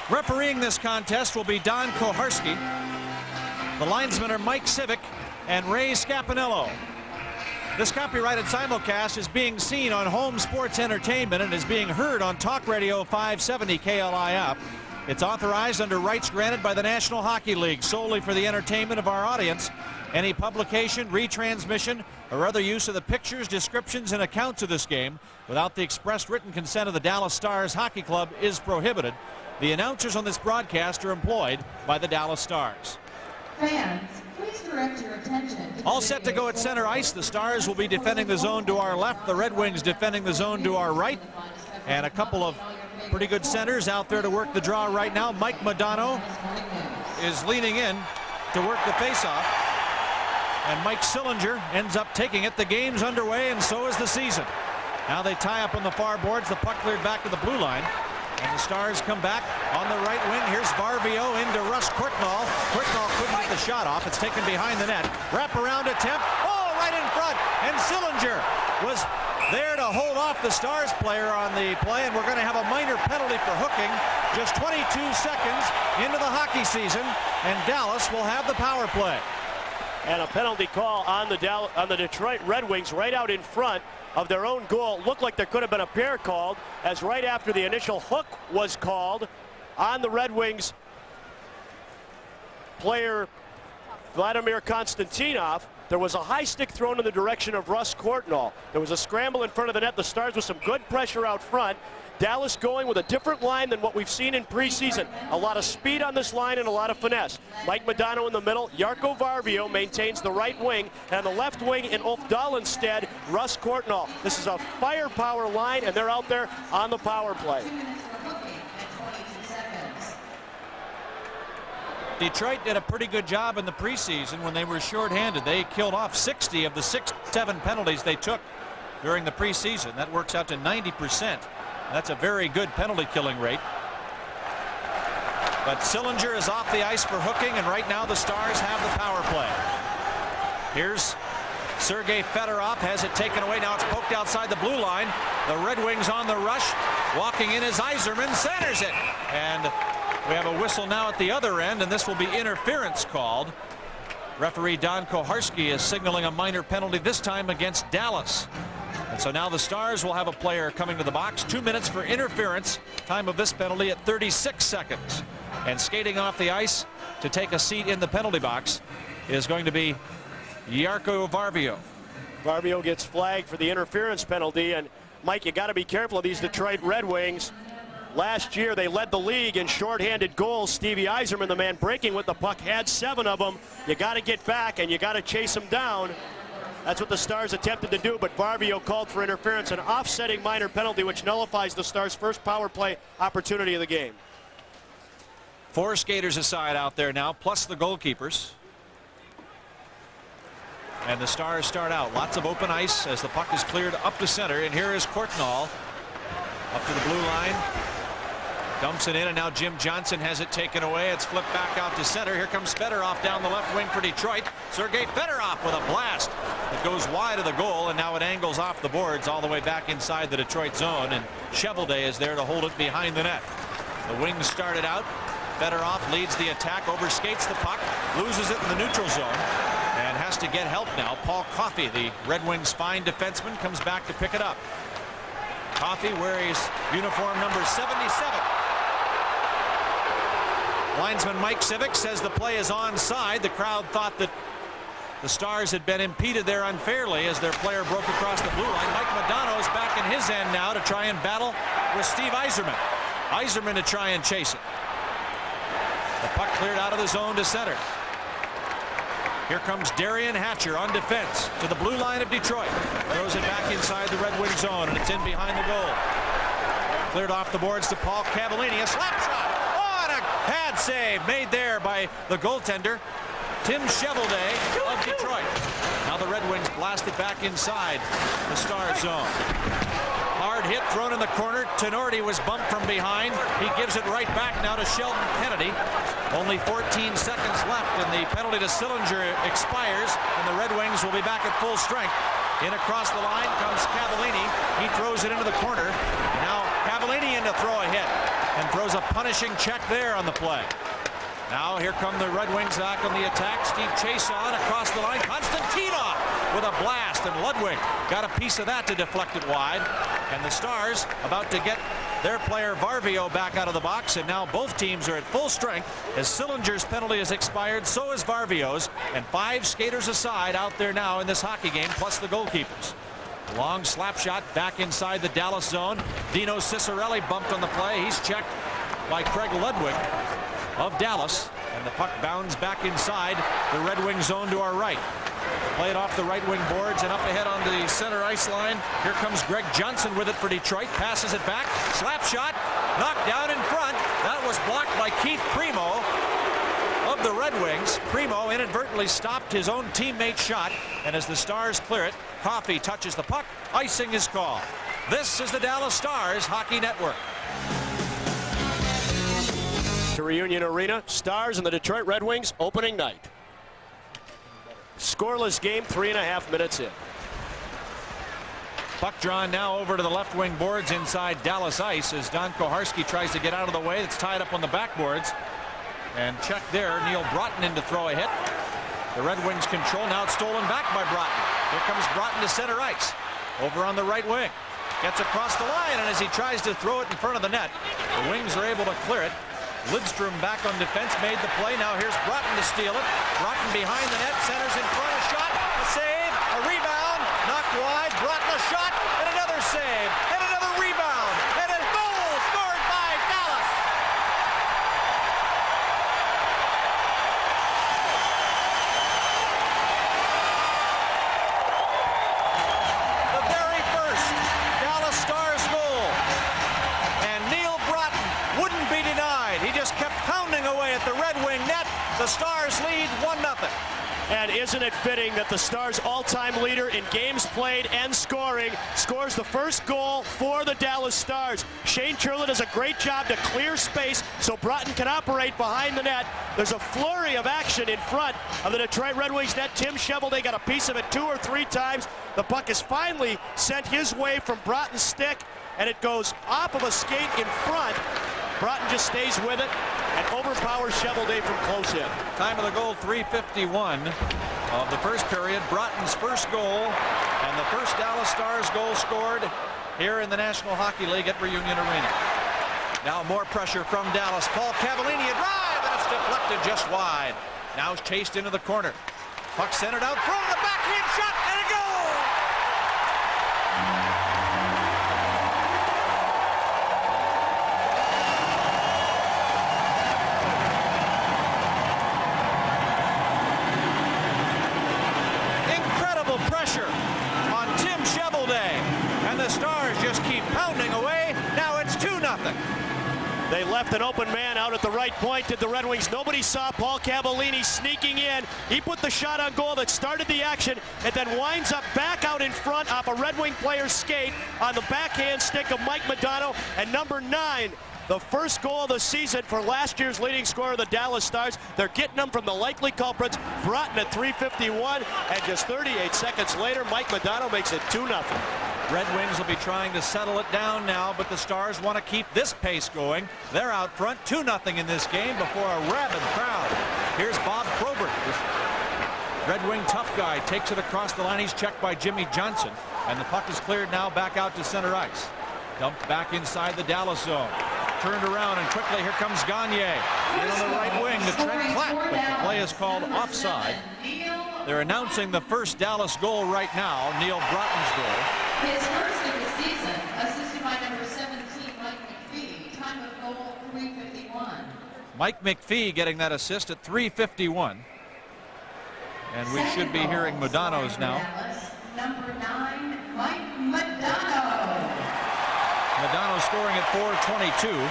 Refereeing this contest will be Don Koharski. The linesmen are Mike Civic and Ray Scapinello. This copyrighted simulcast is being seen on Home Sports Entertainment and is being heard on Talk Radio 570 KLIF. It's authorized under rights granted by the National Hockey League solely for the entertainment of our audience. Any publication, retransmission, or other use of the pictures, descriptions, and accounts of this game without the express written consent of the Dallas Stars Hockey Club is prohibited. The announcers on this broadcast are employed by the Dallas Stars. Fans, please direct your attention. All set to go at center ice. The Stars will be defending the zone to our left. The Red Wings defending the zone to our right. And a couple of pretty good centers out there to work the draw right now. Mike Modano is leaning in to work the faceoff. And Mike Sillinger ends up taking it. The game's underway, and so is the season. Now they tie up on the far boards. The puck cleared back to the blue line. And the Stars come back on the right wing. Here's Varvio into Russ Courtnall. Courtnall couldn't get the shot off. It's taken behind the net. Wrap-around attempt. Oh, right in front. And Sillinger was there to hold off the Stars player on the play. And we're going to have a minor penalty for hooking. Just 22 seconds into the hockey season. And Dallas will have the power play. And a penalty call on the Detroit Red Wings right out in front of their own goal. Looked like there could have been a pair called, as right after the initial hook was called on the Red Wings player Vladimir Konstantinov, there was a high stick thrown in the direction of Russ Courtnall. There was a scramble in front of the net. The Stars with some good pressure out front. Dallas going with a different line than what we've seen in preseason. A lot of speed on this line and a lot of finesse. Mike Modano in the middle. Jarkko Varvio maintains the right wing. And the left wing in Ulf Dahlin's stead, Russ Courtnall. This is a firepower line, and they're out there on the power play. Detroit did a pretty good job in the preseason when they were shorthanded. They killed off 60 of the 6-7 penalties they took during the preseason. That works out to 90%. That's a very good penalty killing rate. But Sillinger is off the ice for hooking, and right now the Stars have the power play. Here's Sergei Fedorov, has it taken away. Now it's poked outside the blue line. The Red Wings on the rush. Walking in is Yzerman, centers it. And we have a whistle now at the other end, and this will be interference called. Referee Don Koharski is signaling a minor penalty, this time against Dallas. And so now the Stars will have a player coming to the box. 2 minutes for interference. Time of this penalty at 36 seconds. And skating off the ice to take a seat in the penalty box is going to be Jarkko Varvio. Varvio gets flagged for the interference penalty. And Mike, you got to be careful of these Detroit Red Wings. Last year they led the league in shorthanded goals. Stevie Yzerman, the man breaking with the puck, had 7 of them. You got to get back and you got to chase them down. That's what the Stars attempted to do, but Varvio called for interference, an offsetting minor penalty which nullifies the Stars' first power play opportunity of the game. 4 skaters aside out there now, plus the goalkeepers. And the Stars start out. Lots of open ice as the puck is cleared up to center, and here is Courtnall up to the blue line. Dumps it in, and now Jim Johnson has it taken away. It's flipped back out to center. Here comes Fedorov down the left wing for Detroit. Sergei Fedorov with a blast. It goes wide of the goal, and now it angles off the boards all the way back inside the Detroit zone, and Cheveldae is there to hold it behind the net. The Wings started out. Fedorov leads the attack, overskates the puck, loses it in the neutral zone, and has to get help now. Paul Coffey, the Red Wings' fine defenseman, comes back to pick it up. Coffey wearing uniform number 77. Linesman Mike Civic says the play is onside. The crowd thought that the Stars had been impeded there unfairly as their player broke across the blue line. Mike Modano is back in his end now to try and battle with Steve Yzerman. Yzerman to try and chase it. The puck cleared out of the zone to center. Here comes Darian Hatcher on defense to the blue line of Detroit. Throws it back inside the Red Wing zone, and it's in behind the goal. Cleared off the boards to Paul Cavallini. A slap shot. Oh, and a pad save made there by the goaltender, Tim Cheveldae of Detroit. Now the Red Wings blast it back inside the Star zone. Hard hit thrown in the corner. Tenorti was bumped from behind. He gives it right back now to Sheldon Kennedy. Only 14 seconds left, and the penalty to Sillinger expires, and the Red Wings will be back at full strength. In across the line comes Cavallini. He throws it into the corner. Now Cavallini Cavallini in to throw a hit and throws a punishing check there on the play. Now here come the Red Wings back on the attack. Steve Chason across the line. Konstantinov with a blast, and Ludwig got a piece of that to deflect it wide. And the Stars about to get their player Varvio back out of the box, and now both teams are at full strength as Sillinger's penalty has expired. So is Varvio's, and 5 skaters aside out there now in this hockey game, plus the goalkeepers. Long slap shot back inside the Dallas zone. Dino Cicerelli bumped on the play. He's checked by Craig Ludwig of Dallas, and the puck bounds back inside the Red Wing zone to our right. Played off the right wing boards and up ahead on the center ice line. Here comes Greg Johnson with it for Detroit. Passes it back. Slap shot. Knocked down in front. That was blocked by Keith Primo of the Red Wings. Primo inadvertently stopped his own teammate's shot, and as the Stars clear it, Coffey touches the puck. Icing is called. This is the Dallas Stars Hockey Network. To Reunion Arena, Stars and the Detroit Red Wings opening night. Scoreless game, 3.5 minutes in. Puck drawn now over to the left wing boards inside Dallas ice as Don Koharski tries to get out of the way. It's tied up on the backboards. And check there, Neil Broughton in to throw a hit. The Red Wings control, now it's stolen back by Broughton. Here comes Broughton to center ice. Over on the right wing. Gets across the line, and as he tries to throw it in front of the net, the Wings are able to clear it. Lidstrom back on defense, made the play. Now here's Broughton to steal it. Broughton behind the net, centers in front, a shot, a save, a rebound, knocked wide. Broughton a shot, and another save, and another rebound, and a goal scored by Dallas. The very first Dallas Stars goal, and Neil Broughton wouldn't be denied. He just kept pounding away at the Red Wing net. The Stars lead 1-0. And isn't it fitting that the Stars' all-time leader in games played and scoring scores the first goal for the Dallas Stars. Shane Churla does a great job to clear space so Broughton can operate behind the net. There's a flurry of action in front of the Detroit Red Wings net. Tim Shovelday got a piece of it 2 or 3 times. The puck is finally sent his way from Broughton's stick, and it goes off of a skate in front. Broughton just stays with it and overpowers Shovelday from close in. Time of the goal, 3:51 of the first period. Broughton's first goal and the first Dallas Stars goal scored here in the National Hockey League at Reunion Arena. Now more pressure from Dallas. Paul Cavallini, a drive, and it's deflected just wide. Now it's chased into the corner. Puck centered out, thrown the backhand shot, and a goal! Pressure on Tim Shovelday, and the Stars just keep pounding away. Now it's 2-0. They left an open man out at the right point, did the Red Wings. Nobody saw Paul Cavallini sneaking in. He put the shot on goal that started the action and then winds up back out in front off a Red Wing player's skate on the backhand stick of Mike Modano. And number 9, the first goal of the season for last year's leading scorer of the Dallas Stars. They're getting them from the likely culprits. Broughton at 3:51, and just 38 seconds later, Mike Modano makes it 2-0. Red Wings will be trying to settle it down now, but the Stars want to keep this pace going. They're out front 2-0 in this game before a rabid crowd. Here's Bob Probert. Red Wing tough guy takes it across the line. He's checked by Jimmy Johnson, and the puck is cleared now back out to center ice. Dumped back inside the Dallas zone. Turned around, and quickly here comes Gagne. In on the right wing to Trent Platt, but the play is called offside. They're announcing the first Dallas goal right now, Neil Broughton's goal. His first of the season, assisted by number 17, Mike McPhee. Time of goal, 3:51. Mike McPhee getting that assist at 3:51. And we should be hearing Modano's now. Number 9, Mike Modano. Modano scoring at 4:22.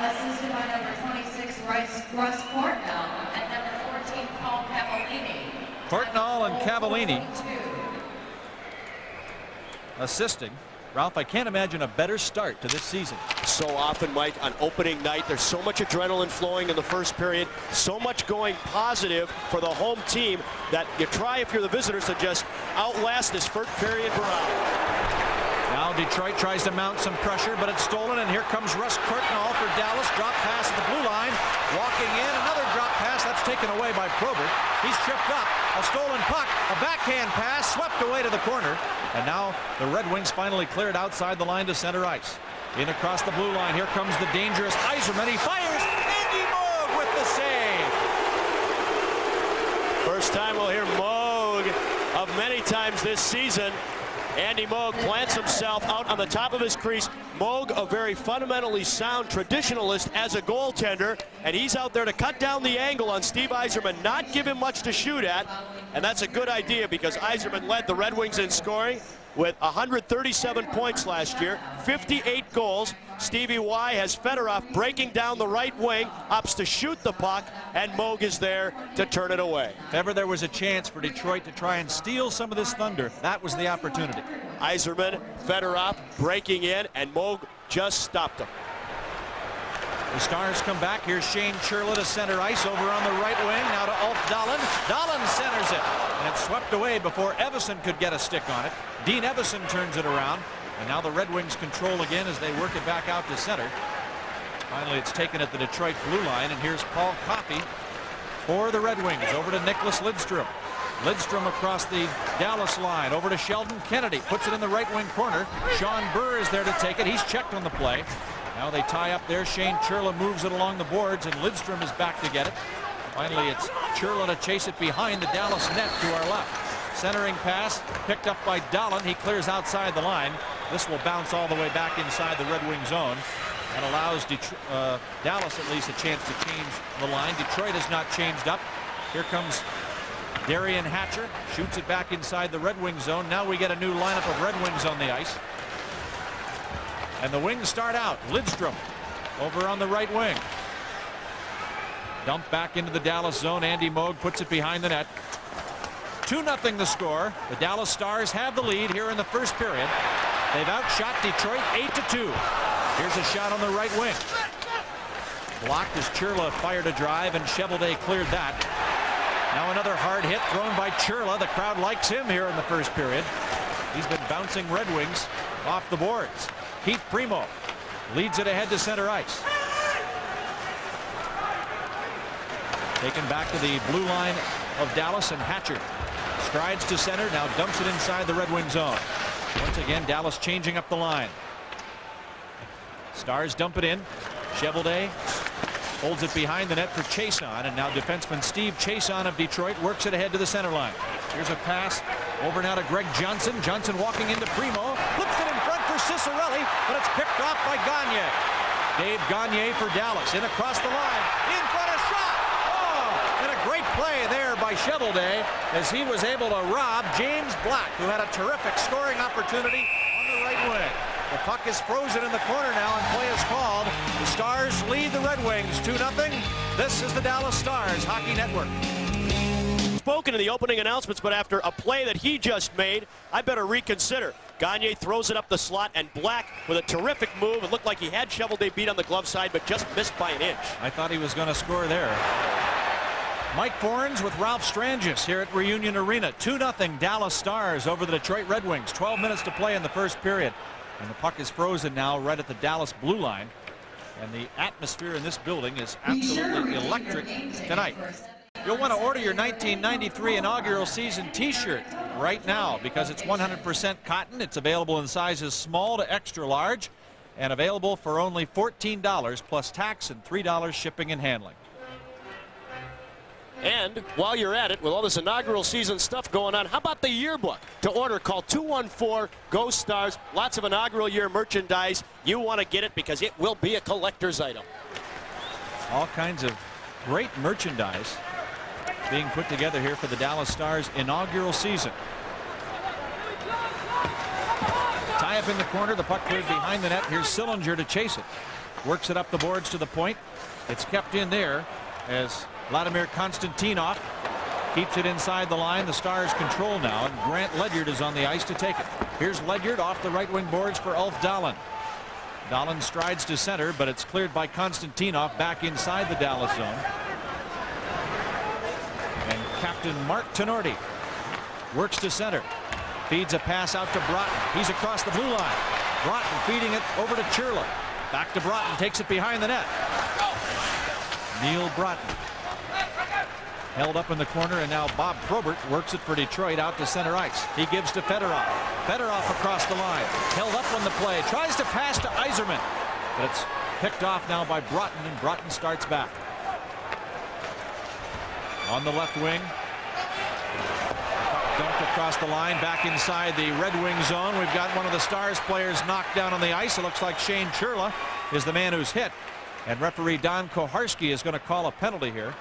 Assisted by number 26, Russ Courtnall, and number 14, Paul Cavallini. Courtnall and Cavallini assisting. Ralph, I can't imagine a better start to this season. So often, Mike, on opening night, there's so much adrenaline flowing in the first period, so much going positive for the home team that you try, if you're the visitors, to just outlast this first period barrage. Now Now Detroit tries to mount some pressure, but it's stolen, and here comes Russ Courtnall for Dallas. Drop pass at the blue line. Walking in, another drop pass. That's taken away by Probert. He's tripped up. A stolen puck. A backhand pass swept away to the corner. And now the Red Wings finally cleared outside the line to center ice. In across the blue line. Here comes the dangerous Yzerman. He fires. Andy Moog with the save. First time we'll hear Moog of many times this season. Andy Moog plants himself out on the top of his crease. Moog, a very fundamentally sound traditionalist as a goaltender, and he's out there to cut down the angle on Steve Yzerman, not give him much to shoot at, and that's a good idea because Yzerman led the Red Wings in scoring with 137 points last year, 58 goals. Stevie Y has Fedorov breaking down the right wing, opts to shoot the puck, and Moog is there to turn it away. If ever there was a chance for Detroit to try and steal some of this thunder, that was the opportunity. Yzerman, Fedorov breaking in, and Moog just stopped him. The Stars come back. Here's Shane Churla to center ice over on the right wing. Now to Ulf Dahlen. Dahlen centers it. And it's swept away before Evason could get a stick on it. Dean Evason turns it around. And now the Red Wings control again as they work it back out to center. Finally, it's taken at the Detroit blue line. And here's Paul Coffey for the Red Wings. Over to Nicholas Lidstrom. Lidstrom across the Dallas line. Over to Sheldon Kennedy. Puts it in the right wing corner. Sean Burr is there to take it. He's checked on the play. Now they tie up there. Shane Churla moves it along the boards, and Lidstrom is back to get it. Finally, it's Churla to chase it behind the Dallas net to our left. Centering pass picked up by Dahlen. He clears outside the line. This will bounce all the way back inside the Red Wing zone and allows Dallas at least a chance to change the line. Detroit has not changed up. Here comes Darian Hatcher. Shoots it back inside the Red Wing zone. Now we get a new lineup of Red Wings on the ice. And the Wings start out. Lidstrom over on the right wing. Dumped back into the Dallas zone. Andy Moog puts it behind the net. 2-0 the score. The Dallas Stars have the lead here in the first period. They've outshot Detroit 8-2. Here's a shot on the right wing. Blocked as Churla fired a drive, and Cheveldae cleared that. Now another hard hit thrown by Churla. The crowd likes him here in the first period. He's been bouncing Red Wings off the boards. Keith Primo leads it ahead to center ice. Taken back to the blue line of Dallas, and Hatcher strides to center, now dumps it inside the Red Wing zone. Once again, Dallas changing up the line. Stars dump it in. Cheveldae holds it behind the net for Chason, and now defenseman Steve Chason of Detroit works it ahead to the center line. Here's a pass over now to Greg Johnson. Johnson walking into Primo, flips it in front for Ciccarelli, but it's picked off by Gagne. Dave Gagne for Dallas, in across the line, in front of shot. Oh, and a great play there by Cheveldae as he was able to rob James Black, who had a terrific scoring opportunity on the right wing. The puck is frozen in the corner now, and play is called. The Stars lead the Red Wings 2-0. This is the Dallas Stars Hockey Network. Spoken in the opening announcements, but after a play that he just made, I better reconsider. Gagne throws it up the slot, and Black with a terrific move. It looked like he had Cheveldae beat on the glove side, but just missed by an inch. I thought he was going to score there. Mike Forens with Ralph Strangis here at Reunion Arena. 2-0 Dallas Stars over the Detroit Red Wings. 12 minutes to play in the first period. And the puck is frozen now right at the Dallas blue line. And the atmosphere in this building is absolutely electric tonight. You'll want to order your 1993 inaugural season t-shirt right now because it's 100% cotton. It's available in sizes small to extra large and available for only $14 plus tax and $3 shipping and handling. And while you're at it, with all this inaugural season stuff going on, how about the yearbook? To order, call 214-GO-STARS. Lots of inaugural year merchandise. You want to get it because it will be a collector's item. All kinds of great merchandise being put together here for the Dallas Stars inaugural season. Tie up in the corner, the puck cleared behind the net. Here's Sillinger to chase it. Works it up the boards to the point. It's kept in there as Vladimir Konstantinov keeps it inside the line. The Stars control now, and Grant Ledyard is on the ice to take it. Here's Ledyard off the right wing boards for Ulf Dahlen. Dahlen strides to center, but it's cleared by Konstantinov back inside the Dallas zone. And Captain Mark Tenorti works to center. Feeds a pass out to Broughton. He's across the blue line. Broughton feeding it over to Churla. Back to Broughton, takes it behind the net. Neil Broughton held up in the corner, and now Bob Probert works it for Detroit out to center ice. He gives to Fedorov. Fedorov across the line. Held up on the play. Tries to pass to Yzerman. But it's picked off now by Broughton, and Broughton starts back. On the left wing. Dumped across the line, back inside the Red Wing zone. We've got one of the Stars players knocked down on the ice. It looks like Shane Churla is the man who's hit. And referee Don Koharski is going to call a penalty here.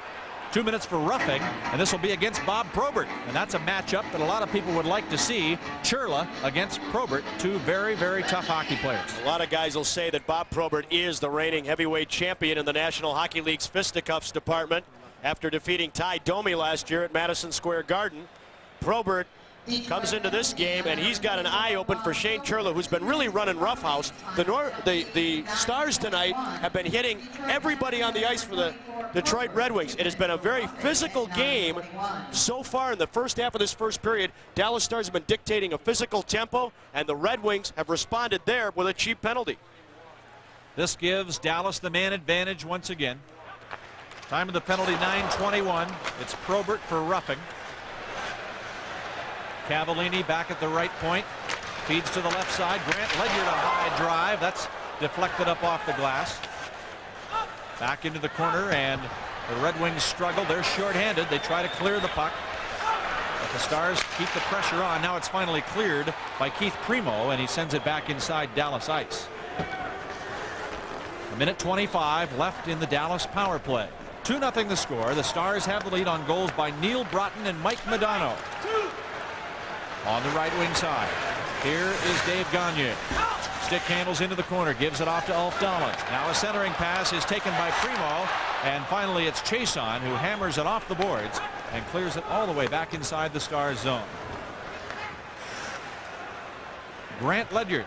2 minutes for roughing, and this will be against Bob Probert. And that's a matchup that a lot of people would like to see. Churla against Probert, two very, very tough hockey players. A lot of guys will say that Bob Probert is the reigning heavyweight champion in the National Hockey League's fisticuffs department after defeating Ty Domi last year at Madison Square Garden. Probert comes into this game, and he's got an eye open for Shane Churla, who's been really running roughhouse. The Stars tonight have been hitting everybody on the ice for the Detroit Red Wings. It has been a very physical game so far in the first half of this first period. Dallas Stars have been dictating a physical tempo, and the Red Wings have responded there with a cheap penalty. This gives Dallas the man advantage once again. Time of the penalty, 9:21. It's Probert for roughing. Cavallini back at the right point. Feeds to the left side. Grant Ledyard a high drive. That's deflected up off the glass. Back into the corner, and the Red Wings struggle. They're shorthanded. They try to clear the puck. But the Stars keep the pressure on. Now it's finally cleared by Keith Primo, and he sends it back inside Dallas ice. 1:25 left in the Dallas power play. 2-0 the score. The Stars have the lead on goals by Neil Broughton and Mike Modano. On the right wing side, here is Dave Gagne. Stick handles into the corner, gives it off to Ulf Dahlen. Now a centering pass is taken by Primo, and finally it's Chason who hammers it off the boards and clears it all the way back inside the Stars zone. Grant Ledyard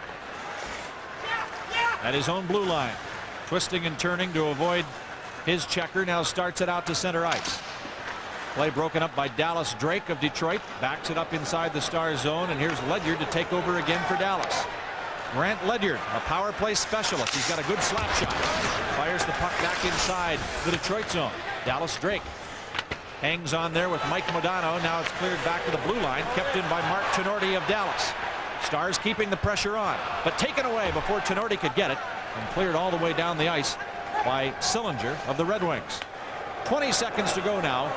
at his own blue line, twisting and turning to avoid his checker, now starts it out to center ice. Play broken up by Dallas Drake of Detroit. Backs it up inside the Stars zone, and here's Ledyard to take over again for Dallas. Grant Ledyard, a power play specialist. He's got a good slap shot. Fires the puck back inside the Detroit zone. Dallas Drake hangs on there with Mike Modano. Now it's cleared back to the blue line, kept in by Mark Tenorti of Dallas. Stars keeping the pressure on, but taken away before Tenorti could get it, and cleared all the way down the ice by Sillinger of the Red Wings. 20 seconds to go now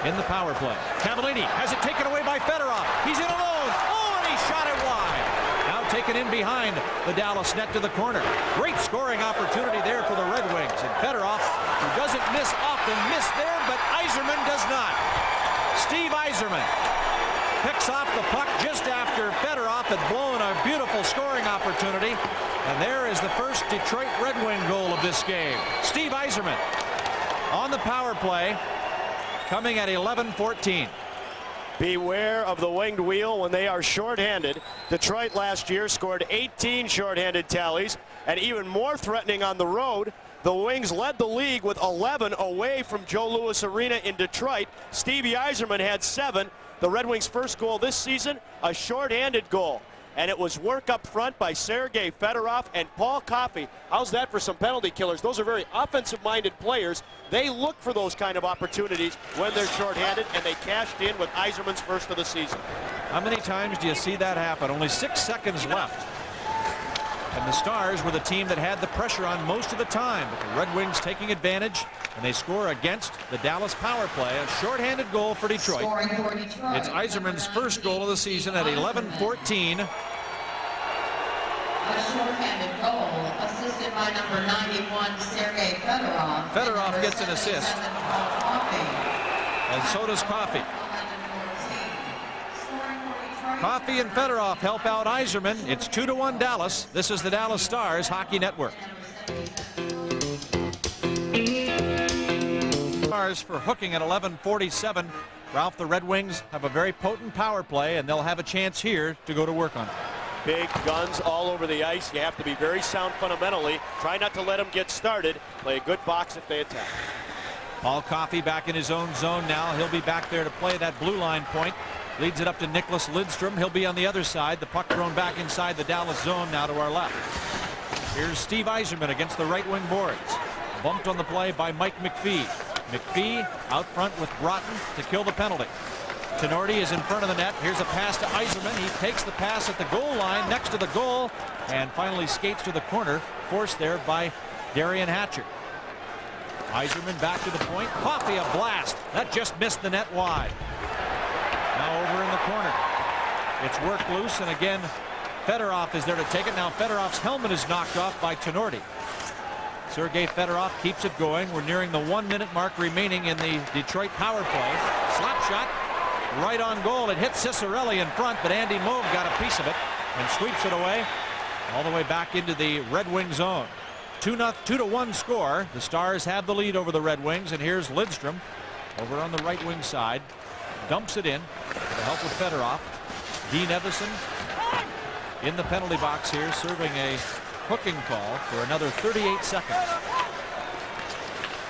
in the power play. Cavallini has it taken away by Fedorov. He's in alone. Oh, and he shot it wide. Now taken in behind the Dallas net to the corner. Great scoring opportunity there for the Red Wings. And Fedorov, who doesn't miss often, missed there, but Yzerman does not. Steve Yzerman picks off the puck just after Fedorov had blown a beautiful scoring opportunity. And there is the first Detroit Red Wing goal of this game. Steve Yzerman on the power play, coming at 11:14. Beware of the winged wheel when they are shorthanded. Detroit last year scored 18 shorthanded tallies, and even more threatening on the road. The Wings led the league with 11 away from Joe Louis Arena in Detroit. Stevie Yzerman had 7. The Red Wings' first goal this season, a shorthanded goal. And it was work up front by Sergei Fedorov and Paul Coffey. How's that for some penalty killers? Those are very offensive-minded players. They look for those kind of opportunities when they're shorthanded, and they cashed in with Yzerman's first of the season. How many times do you see that happen? Only 6 seconds left. And the Stars were the team that had the pressure on most of the time. But the Red Wings taking advantage, and they score against the Dallas power play. A shorthanded goal for Detroit. It's Yzerman's first goal of the season at 11:14. A shorthanded goal, assisted by number 91, Sergei Fedorov. Fedorov gets an assist. And so does Coffey. Coffey and Fedorov help out Yzerman. It's 2-1 Dallas. This is the Dallas Stars Hockey Network. Stars for hooking at 11:47. Ralph, the Red Wings have a very potent power play, and they'll have a chance here to go to work on it. Big guns all over the ice. You have to be very sound fundamentally. Try not to let them get started. Play a good box if they attack. Paul Coffey back in his own zone now. He'll be back there to play that blue line point. Leads it up to Nicholas Lidstrom. He'll be on the other side. The puck thrown back inside the Dallas zone now to our left. Here's Steve Yzerman against the right wing boards. Bumped on the play by Mike McPhee. McPhee out front with Broughton to kill the penalty. Tenorti is in front of the net. Here's a pass to Yzerman. He takes the pass at the goal line next to the goal and finally skates to the corner, forced there by Darian Hatcher. Yzerman back to the point. Coffey, a blast. That just missed the net wide. Now over in the corner. It's worked loose, and again, Fedorov is there to take it. Now Fedorov's helmet is knocked off by Tenorti. Sergei Fedorov keeps it going. We're nearing the 1 minute mark remaining in the Detroit power play. Slap shot right on goal. It hits Cicerelli in front, but Andy Moog got a piece of it and sweeps it away all the way back into the Red Wing zone. 2-1 score. The Stars have the lead over the Red Wings, and here's Lidstrom over on the right wing side. Dumps it in with the help of Fedorov. Dean Evason in the penalty box here, serving a hooking call for another 38 seconds.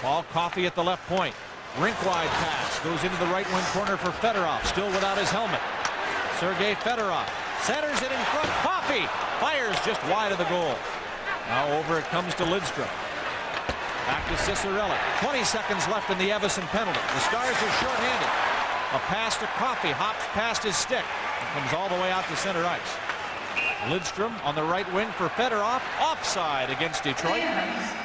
Paul Coffey at the left point. Rink wide pass goes into the right wing corner for Fedorov, still without his helmet. Sergei Fedorov centers it in front. Coffey fires just wide of the goal. Now over it comes to Lidstrom. Back to Cicerelli. 20 seconds left in the Evason penalty. The Stars are shorthanded. A pass to Coffey, hops past his stick and comes all the way out to center ice. Lidstrom on the right wing for Fedorov. Offside against Detroit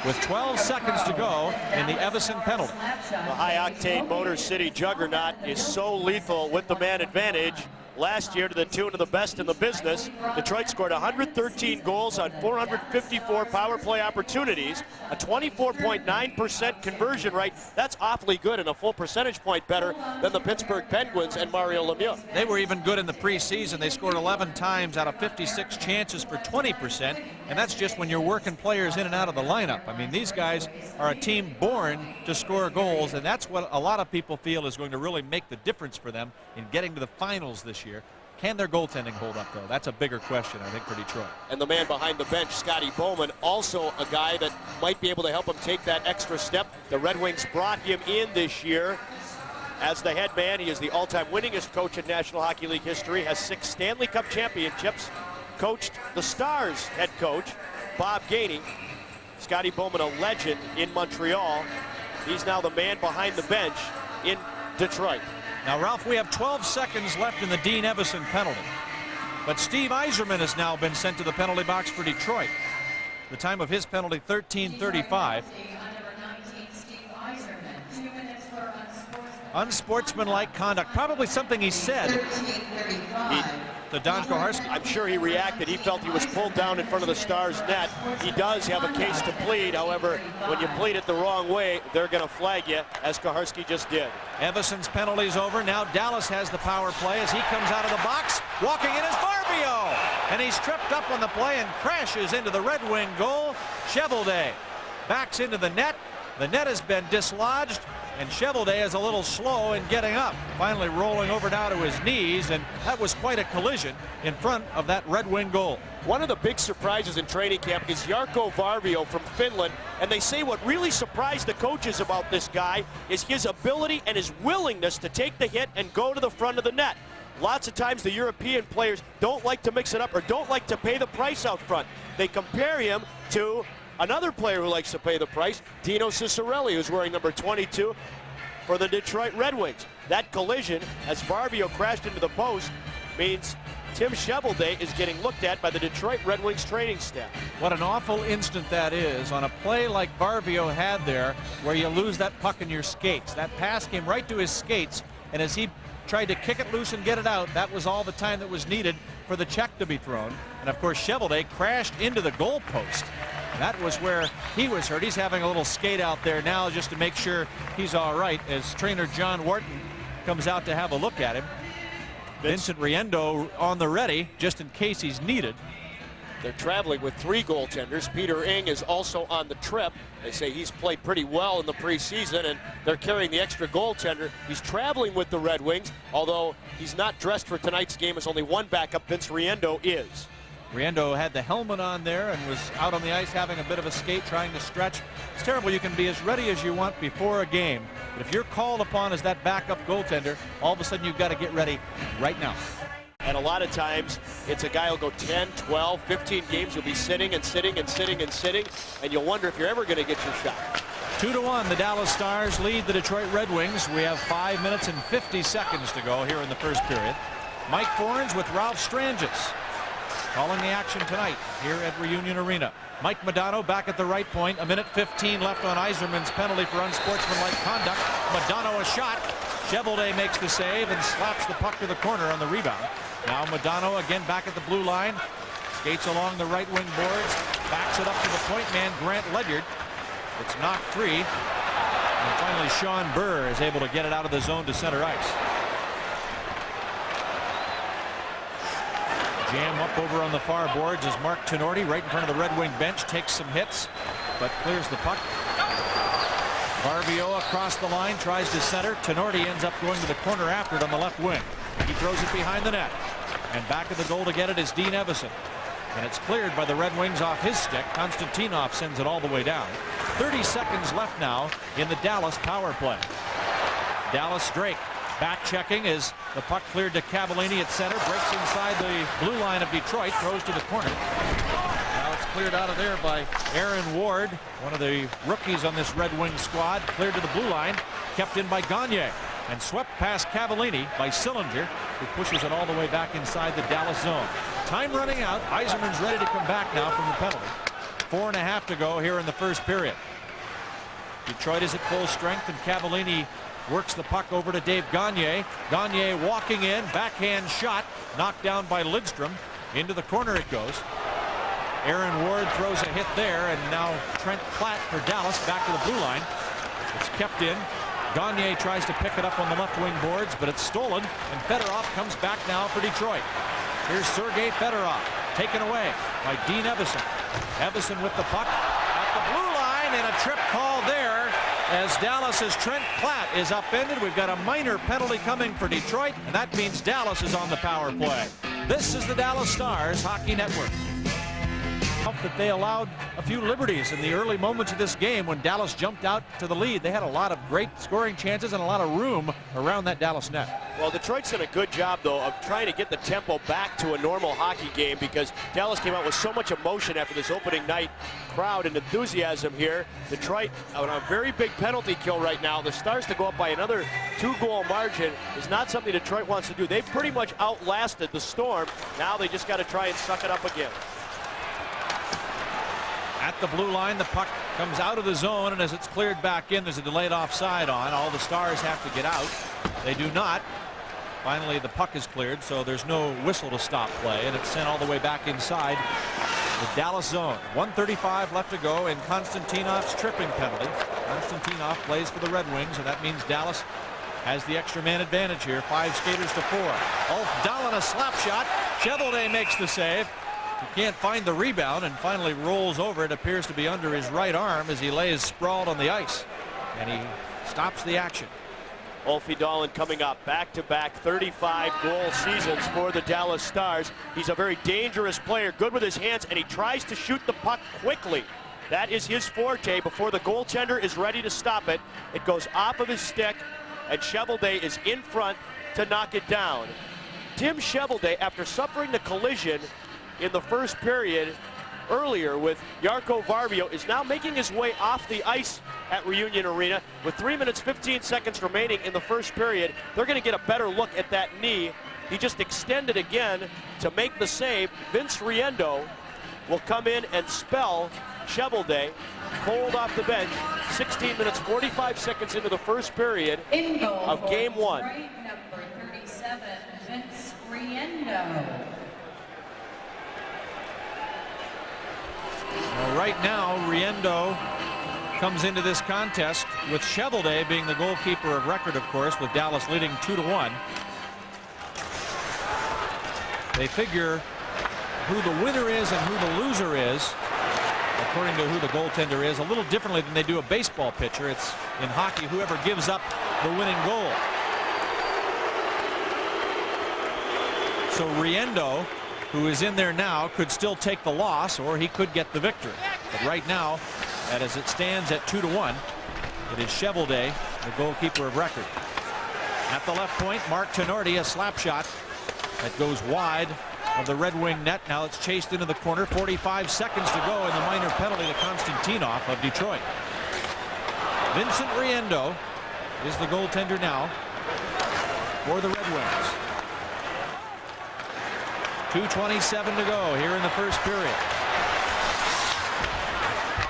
with 12 seconds to go in the Evason penalty. The high-octane Motor City juggernaut is so lethal with the man advantage. Last year, to the tune of the best in the business, Detroit scored 113 goals on 454 power play opportunities, a 24.9% conversion rate. That's awfully good and a full percentage point better than the Pittsburgh Penguins and Mario Lemieux. They were even good in the preseason. They scored 11 times out of 56 chances for 20%, and that's just when you're working players in and out of the lineup. I mean, these guys are a team born to score goals, and that's what a lot of people feel is going to really make the difference for them in getting to the finals this year. Can their goaltending hold up, though? That's a bigger question, I think, for Detroit. And the man behind the bench, Scotty Bowman, also a guy that might be able to help him take that extra step. The Red Wings brought him in this year as the head man. He is the all-time winningest coach in National Hockey League history, has 6 Stanley Cup championships, coached the Stars head coach, Bob Gainey. Scotty Bowman, a legend in Montreal. He's now the man behind the bench in Detroit. Now, Ralph, we have 12 seconds left in the Dean Evason penalty. But Steve Yzerman has now been sent to the penalty box for Detroit. The time of his penalty, 13:35. Unsportsmanlike conduct. Probably something he said to Don Koharski. I'm sure he reacted. He felt he was pulled down in front of the Stars net. He does have a case to plead. However, when you plead it the wrong way, they're going to flag you, as Koharski just did. Evason's penalty's over. Now Dallas has the power play as he comes out of the box. Walking in is Barbio. And he's tripped up on the play and crashes into the Red Wing goal. Cheveldae backs into the net. The net has been dislodged, and Cheveldae is a little slow in getting up, finally rolling over now to his knees, and that was quite a collision in front of that Red Wing goal. One of the big surprises in training camp is Jarkko Varvio from Finland, and they say what really surprised the coaches about this guy is his ability and his willingness to take the hit and go to the front of the net. Lots of times the European players don't like to mix it up or don't like to pay the price out front. They compare him to another player who likes to pay the price, Dino Cicerelli, who's wearing number 22 for the Detroit Red Wings. That collision, as Varvio crashed into the post, means Tim Cheveldae is getting looked at by the Detroit Red Wings training staff. What an awful instant that is on a play like Varvio had there, where you lose that puck in your skates. That pass came right to his skates, and as he tried to kick it loose and get it out, that was all the time that was needed for the check to be thrown. And of course, Cheveldae crashed into the goal post. That was where he was hurt. He's having a little skate out there now just to make sure he's all right as trainer John Wharton comes out to have a look at him. Vincent Riendo on the ready just in case he's needed. They're traveling with 3 goaltenders. Peter Ing is also on the trip. They say he's played pretty well in the preseason, and they're carrying the extra goaltender. He's traveling with the Red Wings, although he's not dressed for tonight's game as only one backup, Vince Riendo, is. Riendo had the helmet on there and was out on the ice having a bit of a skate, trying to stretch. It's terrible. You can be as ready as you want before a game, But if you're called upon as that backup goaltender, all of a sudden you've got to get ready right now. And a lot of times, it's a guy who'll go 10, 12, 15 games. You'll be sitting and sitting and sitting and sitting, and you'll wonder if you're ever going to get your shot. 2-1, the Dallas Stars lead the Detroit Red Wings. We have 5 minutes and 50 seconds to go here in the first period. Mike Forens with Ralph Strangis calling the action tonight here at Reunion Arena. Mike Modano back at the right point. 1:15 left on Yzerman's penalty for unsportsmanlike conduct. Modano a shot. Cheveldae makes the save and slaps the puck to the corner on the rebound. Now Modano again back at the blue line. Skates along the right wing boards. Backs it up to the point man, Grant Ledyard. It's knocked free. And finally Sean Burr is able to get it out of the zone to center ice. Jam up over on the far boards as Mark Tenorti right in front of the Red Wing bench takes some hits but clears the puck. Barbio across the line tries to center. Tenorti ends up going to the corner after it on the left wing. He throws it behind the net. And back at the goal to get it is Dean Evason. And it's cleared by the Red Wings off his stick. Konstantinov sends it all the way down. 30 seconds left now in the Dallas power play. Dallas Drake back checking as the puck cleared to Cavallini at center. Breaks inside the blue line of Detroit. Throws to the corner. Now it's cleared out of there by Aaron Ward, one of the rookies on this Red Wing squad. Cleared to the blue line. Kept in by Gagne. And swept past Cavallini by Sillinger, who pushes it all the way back inside the Dallas zone. Time running out. Yzerman's ready to come back now from the penalty. 4.5 to go here in the first period. Detroit is at full strength, and Cavallini works the puck over to Dave Gagne. Gagne walking in, backhand shot, knocked down by Lidstrom. Into the corner it goes. Aaron Ward throws a hit there, and now Trent Platt for Dallas back to the blue line. It's kept in. Gagne tries to pick it up on the left wing boards, but it's stolen, and Fedorov comes back now for Detroit. Here's Sergei Fedorov, taken away by Dean Evason. Evason with the puck at the blue line, and a trip call there as Dallas's Trent Platt is upended. We've got a minor penalty coming for Detroit, and that means Dallas is on the power play. This is the Dallas Stars Hockey Network. That they allowed a few liberties in the early moments of this game when Dallas jumped out to the lead. They had a lot of great scoring chances and a lot of room around that Dallas net. Well, Detroit's done a good job, though, of trying to get the tempo back to a normal hockey game because Dallas came out with so much emotion after this opening night crowd and enthusiasm here. Detroit on a very big penalty kill right now. The Stars to go up by another 2-goal margin is not something Detroit wants to do. They pretty much outlasted the Storm. Now they just got to try and suck it up again. At the blue line, the puck comes out of the zone, and as it's cleared back in, there's a delayed offside on. All the Stars have to get out. They do not. Finally, the puck is cleared, so there's no whistle to stop play, and it's sent all the way back inside the Dallas zone. 1:35 left to go in Konstantinov's tripping penalty. Konstantinov plays for the Red Wings, and that means Dallas has the extra man advantage here. 5 skaters to 4. Ulf Dahlin a slap shot. Cheveldae makes the save. He can't find the rebound and finally rolls over. It appears to be under his right arm as he lays sprawled on the ice. And he stops the action. Ulfie Dahlin coming up back-to-back 35-goal seasons for the Dallas Stars. He's a very dangerous player, good with his hands, and he tries to shoot the puck quickly. That is his forte. Before the goaltender is ready to stop it, it goes off of his stick, and Cheveldae is in front to knock it down. Tim Cheveldae, after suffering the collision in the first period earlier with Jarkko Barbio, is now making his way off the ice at Reunion Arena. With 3 minutes 15 seconds remaining in the first period, they're going to get a better look at that knee. He just extended again to make the save. Vince Riendo will come in and spell Cheveldae pulled off the bench. 16 minutes 45 seconds into the first period of game 1. Number 37, Vince Riendo. Well, right now, Riendo comes into this contest with Cheveldae being the goalkeeper of record, of course, with Dallas leading 2-1. They figure who the winner is and who the loser is, according to who the goaltender is, a little differently than they do a baseball pitcher. It's in hockey whoever gives up the winning goal. So Riendo, who is in there now, could still take the loss, or he could get the victory. But right now, and as it stands at 2-1, it is Cheveldae the goalkeeper of record. At the left point, Mark Tenorti, a slap shot that goes wide of the Red Wing net. Now it's chased into the corner. 45 seconds to go in the minor penalty to Konstantinov of Detroit. Vincent Riendo is the goaltender now for the Red Wings. 2:27 to go here in the first period.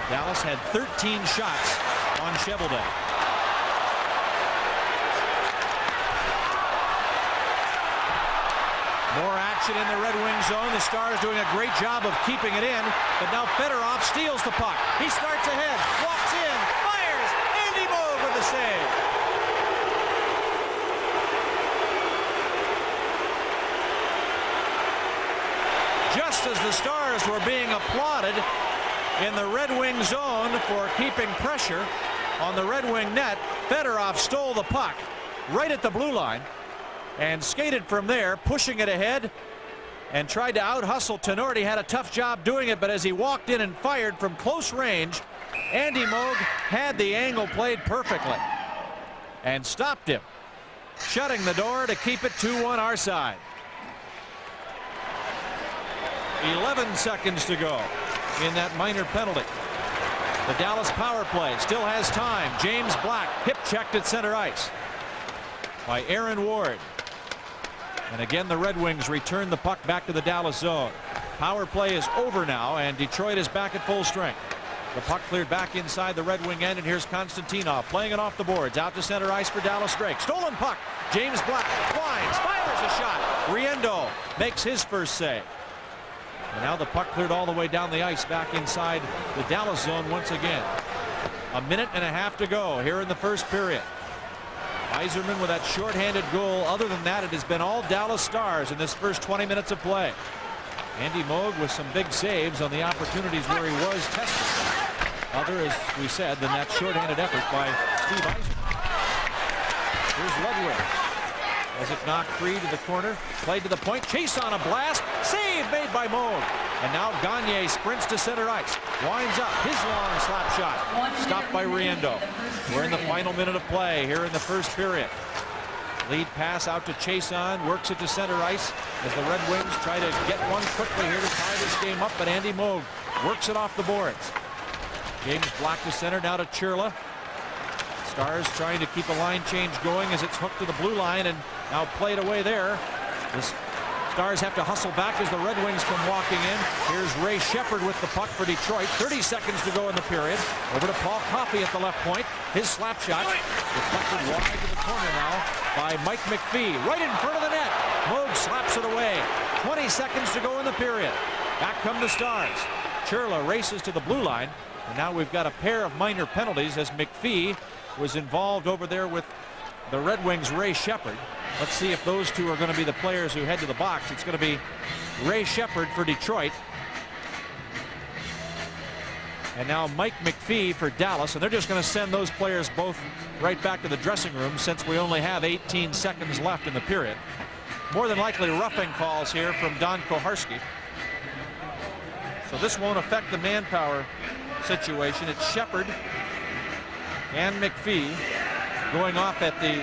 Dallas had 13 shots on Cheveldae. More action in the Red Wing zone. The Stars doing a great job of keeping it in, but now Fedorov steals the puck. He starts ahead, walks in, fires. Andy Moog with the save. Just as the Stars were being applauded in the Red Wing zone for keeping pressure on the Red Wing net, Fedorov stole the puck right at the blue line and skated from there, pushing it ahead, and tried to out-hustle Tenorti. Had a tough job doing it, but as he walked in and fired from close range, Andy Moog had the angle played perfectly and stopped him, shutting the door to keep it 2-1 our side. 11 seconds to go in that minor penalty. The Dallas power play still has time. James Black hip checked at center ice by Aaron Ward. And again, the Red Wings return the puck back to the Dallas zone. Power play is over now, and Detroit is back at full strength. The puck cleared back inside the Red Wing end, and here's Konstantinov playing it off the boards. Out to center ice for Dallas Drake. Stolen puck. James Black winds, fires a shot. Riendo makes his first save. And now the puck cleared all the way down the ice back inside the Dallas zone once again. A minute and a half to go here in the first period. Yzerman with that shorthanded goal. Other than that, it has been all Dallas Stars in this first 20 minutes of play. Andy Moog with some big saves on the opportunities where he was tested. Other, as we said, than that shorthanded effort by Steve Yzerman. Here's Ludwig. As it knocked free to the corner, played to the point, chase on a blast, save made by Moog. And now Gagne sprints to center ice, winds up his long slap shot, stopped by Riendo. We're in the final minute of play here in the first period. Lead pass out to Chason, works it to center ice as the Red Wings try to get one quickly here to tie this game up, but Andy Moog works it off the boards. James Black to center, now to Churla. Stars trying to keep a line change going as it's hooked to the blue line and now played away there. The Stars have to hustle back as the Red Wings come walking in. Here's Ray Shepherd with the puck for Detroit. 30 seconds to go in the period. Over to Paul Coffey at the left point. His slap shot deflected wide to the corner now by Mike McPhee. Right in front of the net. Moog slaps it away. 20 seconds to go in the period. Back come the Stars. Churla races to the blue line. And now we've got a pair of minor penalties as McPhee was involved over there with the Red Wings' Ray Shepherd. Let's see if those two are going to be the players who head to the box. It's going to be Ray Shepherd for Detroit. And now Mike McPhee for Dallas. And they're just going to send those players both right back to the dressing room since we only have 18 seconds left in the period. More than likely roughing calls here from Don Koharski. So this won't affect the manpower situation. It's Shepherd and McPhee going off at the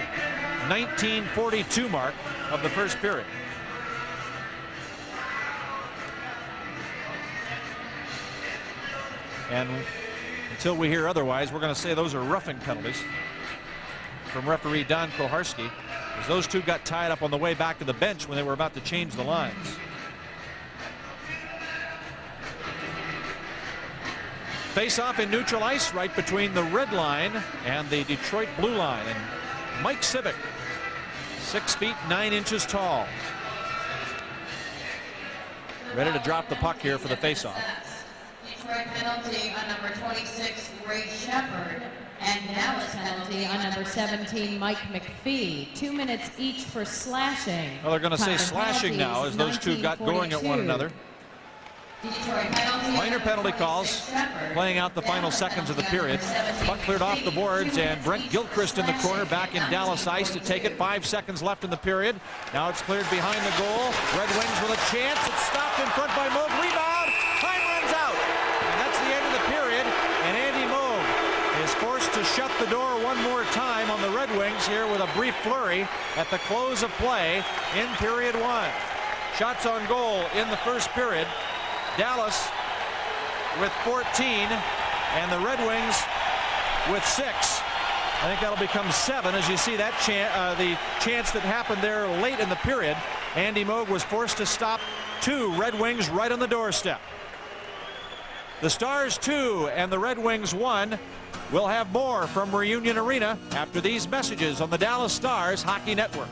1942 mark of the first period. And until we hear otherwise, we're going to say those are roughing penalties from referee Don Koharski, as those two got tied up on the way back to the bench when they were about to change the lines. Face-off in neutral ice right between the red line and the Detroit blue line. And Mike Civic, 6 feet 9 inches tall, ready to drop the puck here for the face-off. Detroit penalty on number 26, Ray Shepherd, and Dallas penalty on number 17, Mike McPhee. 2 minutes each for slashing. Well, they're going to say slashing now as those two got going at one another. Minor penalty calls playing out the final seconds of the period. Puck cleared off the boards, and Brent Gilchrist in the corner back in Dallas ice to take it. 5 seconds left in the period. Now it's cleared behind the goal. Red Wings with a chance. It's stopped in front by Moog. Rebound. Time runs out. And that's the end of the period. And Andy Moog is forced to shut the door one more time on the Red Wings here with a brief flurry at the close of play in period 1. Shots on goal in the first period. Dallas with 14 and the Red Wings with 6. I think that'll become 7 as you see that the chance that happened there late in the period. Andy Moog was forced to stop 2 Red Wings right on the doorstep. The Stars 2 and the Red Wings 1. We'll have more from Reunion Arena after these messages on the Dallas Stars Hockey Network.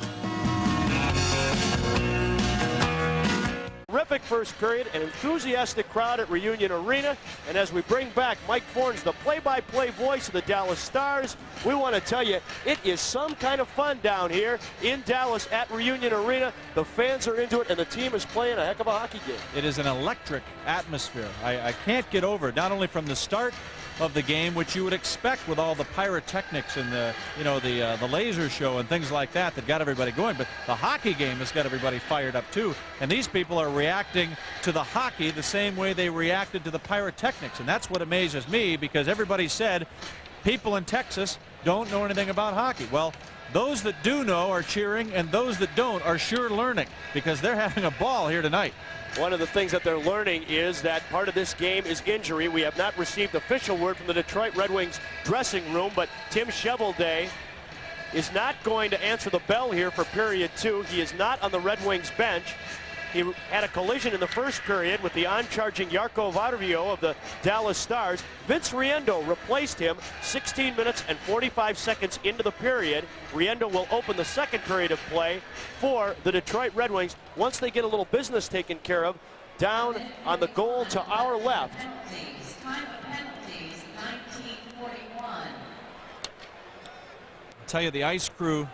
Terrific first period, an enthusiastic crowd at Reunion Arena, and as we bring back Mike Fornes, the play-by-play voice of the Dallas Stars, we want to tell you it is some kind of fun down here in Dallas at Reunion Arena. The fans are into it, and the team is playing a heck of a hockey game. It is an electric atmosphere. I can't get over it, not only from the start of the game, which you would expect with all the pyrotechnics and the laser show and things like that got everybody going, but the hockey game has got everybody fired up too, and these people are reacting to the hockey the same way they reacted to the pyrotechnics, and that's what amazes me, because everybody said people in Texas don't know anything about hockey. Well, those that do know are cheering, and those that don't are sure learning, because they're having a ball here tonight. One of the things that they're learning is that part of this game is injury. We have not received official word from the Detroit Red Wings dressing room, but Tim Cheveldae is not going to answer the bell here for period 2. He is not on the Red Wings bench. He had a collision in the first period with the on-charging Jarkko Varvio of the Dallas Stars. Vince Riendeau replaced him 16 minutes and 45 seconds into the period. Riendeau will open the second period of play for the Detroit Red Wings once they get a little business taken care of down on the goal to our left. Time of penalties, 1941. I'll tell you, the ice crew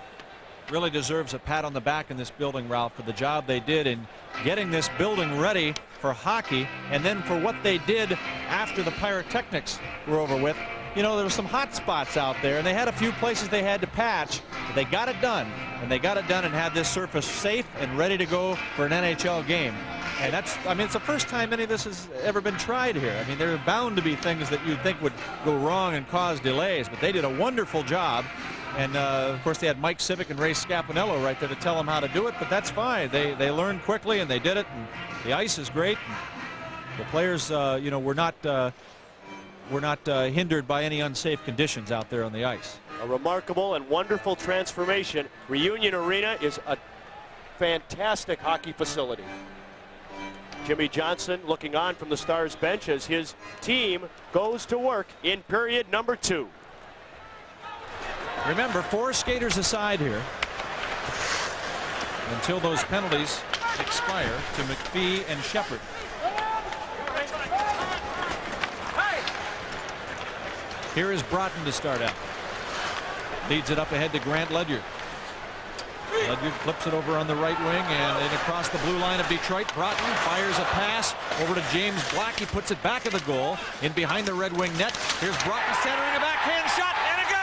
really deserves a pat on the back in this building, Ralph, for the job they did in getting this building ready for hockey, and then for what they did after the pyrotechnics were over with. You know, there were some hot spots out there, and they had a few places they had to patch, but they got it done, and they got it done and had this surface safe and ready to go for an NHL game. And that's, I mean, it's the first time any of this has ever been tried here. I mean, there are bound to be things that you'd think would go wrong and cause delays, but they did a wonderful job. And of course, they had Mike Civic and Ray Scapinello right there to tell them how to do it, but that's fine. They learned quickly and they did it, and the ice is great. And the players, you know, were not hindered by any unsafe conditions out there on the ice. A remarkable and wonderful transformation. Reunion Arena is a fantastic hockey facility. Jimmy Johnson looking on from the Stars bench as his team goes to work in period number 2. Remember, 4 skaters aside here until those penalties expire to McPhee and Shepard. Here is Broughton to start out. Leads it up ahead to Grant Ledyard. Ledyard flips it over on the right wing and then across the blue line of Detroit. Broughton fires a pass over to James Black. He puts it back at the goal in behind the Red Wing net. Here's Broughton centering a backhand shot and a goal!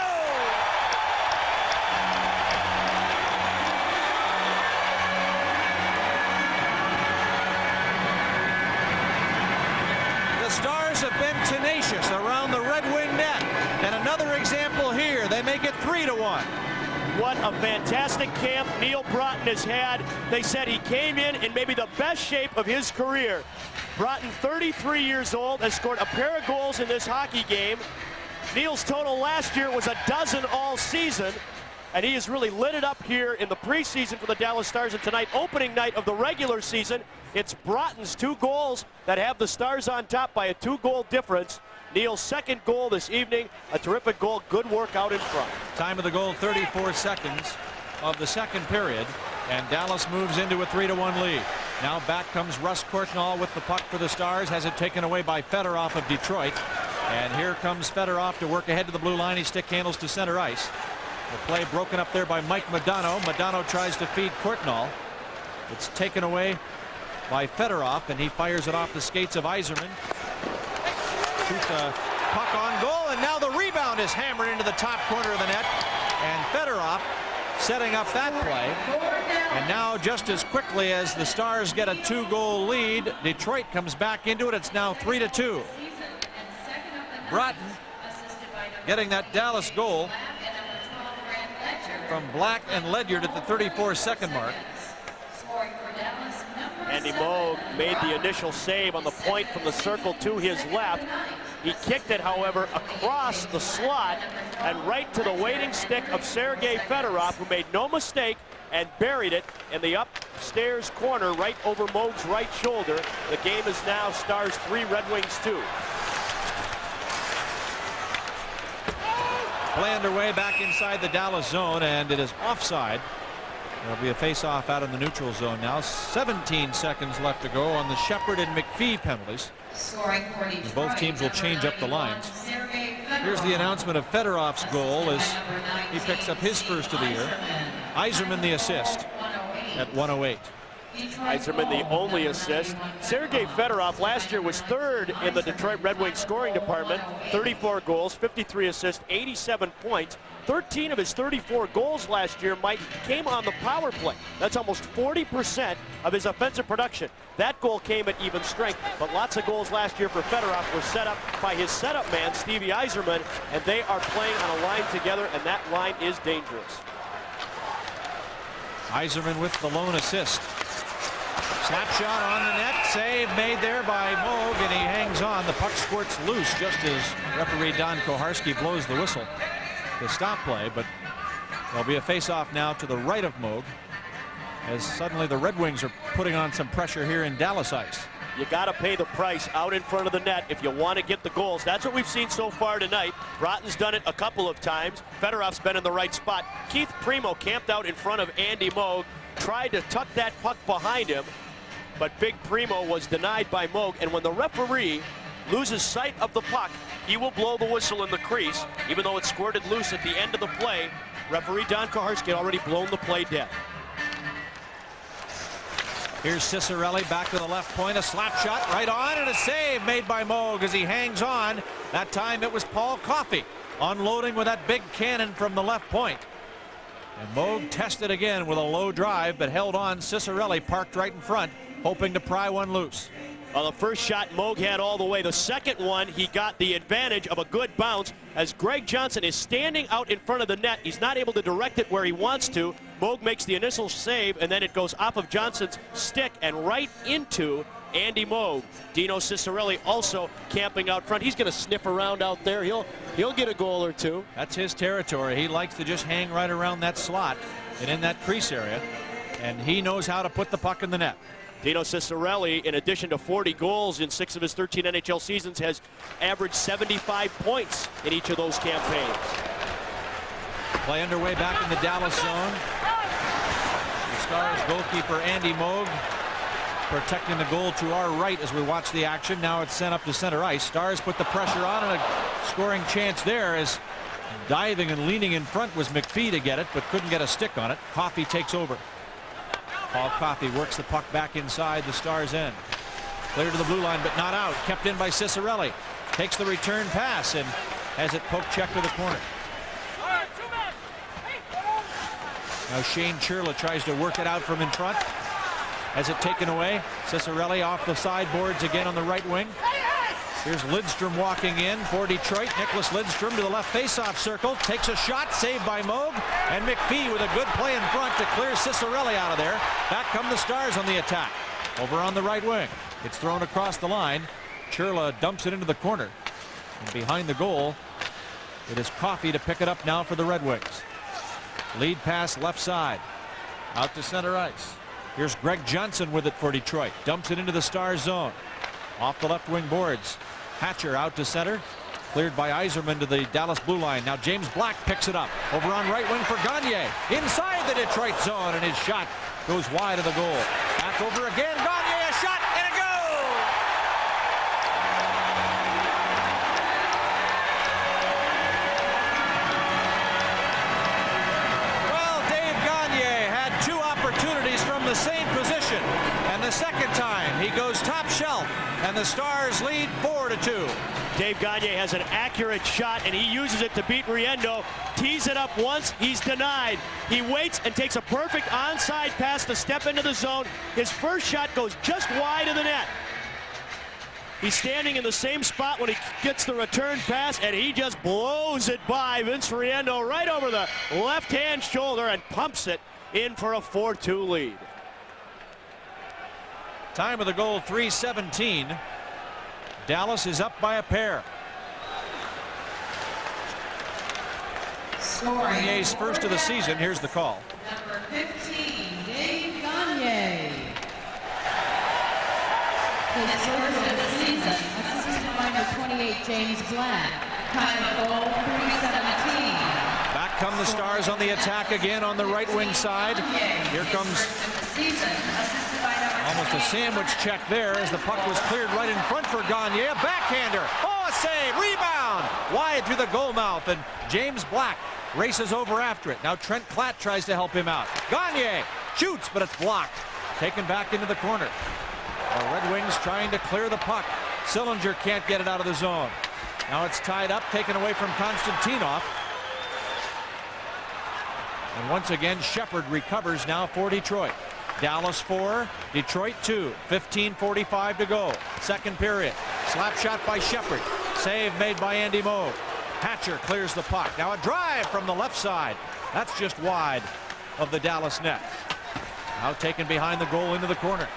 The Stars have been tenacious around the Red Wing net. And another example here. They make it 3-1. What a fantastic camp Neil Broughton has had. They said he came in maybe the best shape of his career. Broughton, 33 years old, has scored a pair of goals in this hockey game. Neil's total last year was 12 all season, and he has really lit it up here in the preseason for the Dallas Stars. And tonight, opening night of the regular season, it's Broughton's 2 goals that have the Stars on top by a 2-goal difference. Neil's second goal this evening, a terrific goal, good work out in front. Time of the goal, 34 seconds of the second period, and Dallas moves into a 3-1 lead. Now back comes Russ Courtnall with the puck for the Stars, has it taken away by Fedorov of Detroit. And here comes Fedorov to work ahead to the blue line. He stick handles to center ice. The play broken up there by Mike Modano. Modano tries to feed Courtnall. It's taken away by Fedorov, and he fires it off the skates of Yzerman. Shoots a puck on goal, and now the rebound is hammered into the top corner of the net. And Fedorov setting up that play. And now just as quickly as the Stars get a 2-goal lead, Detroit comes back into it. It's now 3-2. Broughton getting that Dallas goal from Black and Ledyard at the 34-second mark. Andy Moog made the initial save on the point from the circle to his left. He kicked it, however, across the slot and right to the waiting stick of Sergei Fedorov, who made no mistake and buried it in the upstairs corner right over Moog's right shoulder. The game is now Stars 3, Red Wings 2. Play underway back inside the Dallas zone, and it is offside. There'll be a face-off out in the neutral zone now. 17 seconds left to go on the Shepard and McPhee penalties. Both teams will change up the lines. Here's the announcement of Fedorov's goal as he picks up his first of the year. Yzerman the assist at 1:08. Yzerman the only assist. Sergei Fedorov last year was third in the Detroit Red Wings scoring department. 34 goals, 53 assists, 87 points. 13 of his 34 goals last year, Mike, came on the power play. That's almost 40% of his offensive production. That goal came at even strength, but lots of goals last year for Fedorov were set up by his setup man, Stevie Yzerman, and they are playing on a line together, and that line is dangerous. Yzerman with the lone assist. Slap shot on the net, save made there by Moog, and he hangs on. The puck squirts loose just as referee Don Koharski blows the whistle to stop play, but there'll be a face-off now to the right of Moog as suddenly the Red Wings are putting on some pressure here in Dallas ice. You got to pay the price out in front of the net if you want to get the goals. That's what we've seen so far tonight. Broughton's done it a couple of times. Fedorov's been in the right spot. Keith Primo camped out in front of Andy Moog, tried to tuck that puck behind him, but Big Primo was denied by Moog, and when the referee loses sight of the puck, he will blow the whistle in the crease, even though it squirted loose at the end of the play. Referee Don Koharski had already blown the play dead. Here's Cicerelli back to the left point, a slap shot right on, and a save made by Moog as he hangs on. That time it was Paul Coffey unloading with that big cannon from the left point. And Moog tested again with a low drive, but held on. Cicerelli parked right in front, hoping to pry one loose. Well, the first shot Moog had all the way. The second one, he got the advantage of a good bounce as Greg Johnson is standing out in front of the net. He's not able to direct it where he wants to. Moog makes the initial save, and then it goes off of Johnson's stick and right into Andy Moog. Dino Cicerelli also camping out front. He's going to sniff around out there. He'll get a goal or two. That's his territory. He likes to just hang right around that slot and in that crease area, and he knows how to put the puck in the net. Dino Cicerelli, in addition to 40 goals in 6 of his 13 NHL seasons, has averaged 75 points in each of those campaigns. Play underway back in the Dallas zone. The Stars goalkeeper Andy Moog protecting the goal to our right as we watch the action. Now it's sent up to center ice. Stars put the pressure on, and a scoring chance there as diving and leaning in front was McPhee to get it, but couldn't get a stick on it. Coffey takes over. Paul Coffey works the puck back inside the Stars' end. Clear to the blue line, but not out. Kept in by Cicerelli. Takes the return pass and has it poke check to the corner. Now Shane Churla tries to work it out from in front. Has it taken away. Cicerelli off the sideboards again on the right wing. Here's Lidstrom walking in for Detroit. Nicholas Lidstrom to the left faceoff circle. Takes a shot, saved by Moog. And McPhee with a good play in front to clear Cicerelli out of there. Back come the Stars on the attack. Over on the right wing. It's thrown across the line. Churla dumps it into the corner. And behind the goal, it is Coffey to pick it up now for the Red Wings. Lead pass left side. Out to center ice. Here's Greg Johnson with it for Detroit. Dumps it into the Stars zone. Off the left wing boards. Hatcher out to center. Cleared by Yzerman to the Dallas blue line. Now James Black picks it up. Over on right wing for Gagne. Inside the Detroit zone, and his shot goes wide of the goal. Back over again. Gagne, a shot, and a goal! Well, Dave Gagne had 2 opportunities from the same position. And the second time, he goes top shelf. And the Stars lead 4-2. Dave Gagne has an accurate shot, and he uses it to beat Riendo. Tees it up once, he's denied. He waits and takes a perfect onside pass to step into the zone. His first shot goes just wide of the net. He's standing in the same spot when he gets the return pass, and he just blows it by Vince Riendo right over the left-hand shoulder and pumps it in for a 4-2 lead. Time of the goal, 3:17. Dallas is up by a pair. Gagne's first of the season. Here's the call. Number 15, Dave Gagne. His first of the season, assisted by number 28, James Black. Time of goal, 3:17. Back come the Stars on the attack again on the right wing side. Here comes almost a sandwich check there as the puck was cleared right in front for Gagne. A backhander. Oh, a save. Rebound. Wide through the goal mouth, and James Black races over after it. Now Trent Klatt tries to help him out. Gagne shoots, but it's blocked. Taken back into the corner. The Red Wings trying to clear the puck. Sillinger can't get it out of the zone. Now it's tied up, taken away from Konstantinov. And once again, Shepard recovers now for Detroit. Dallas 4, Detroit 2. 15:45 to go. Second period. Slap shot by Shepard. Save made by Andy Moog. Hatcher clears the puck. Now a drive from the left side. That's just wide of the Dallas net. Now taken behind the goal into the corner.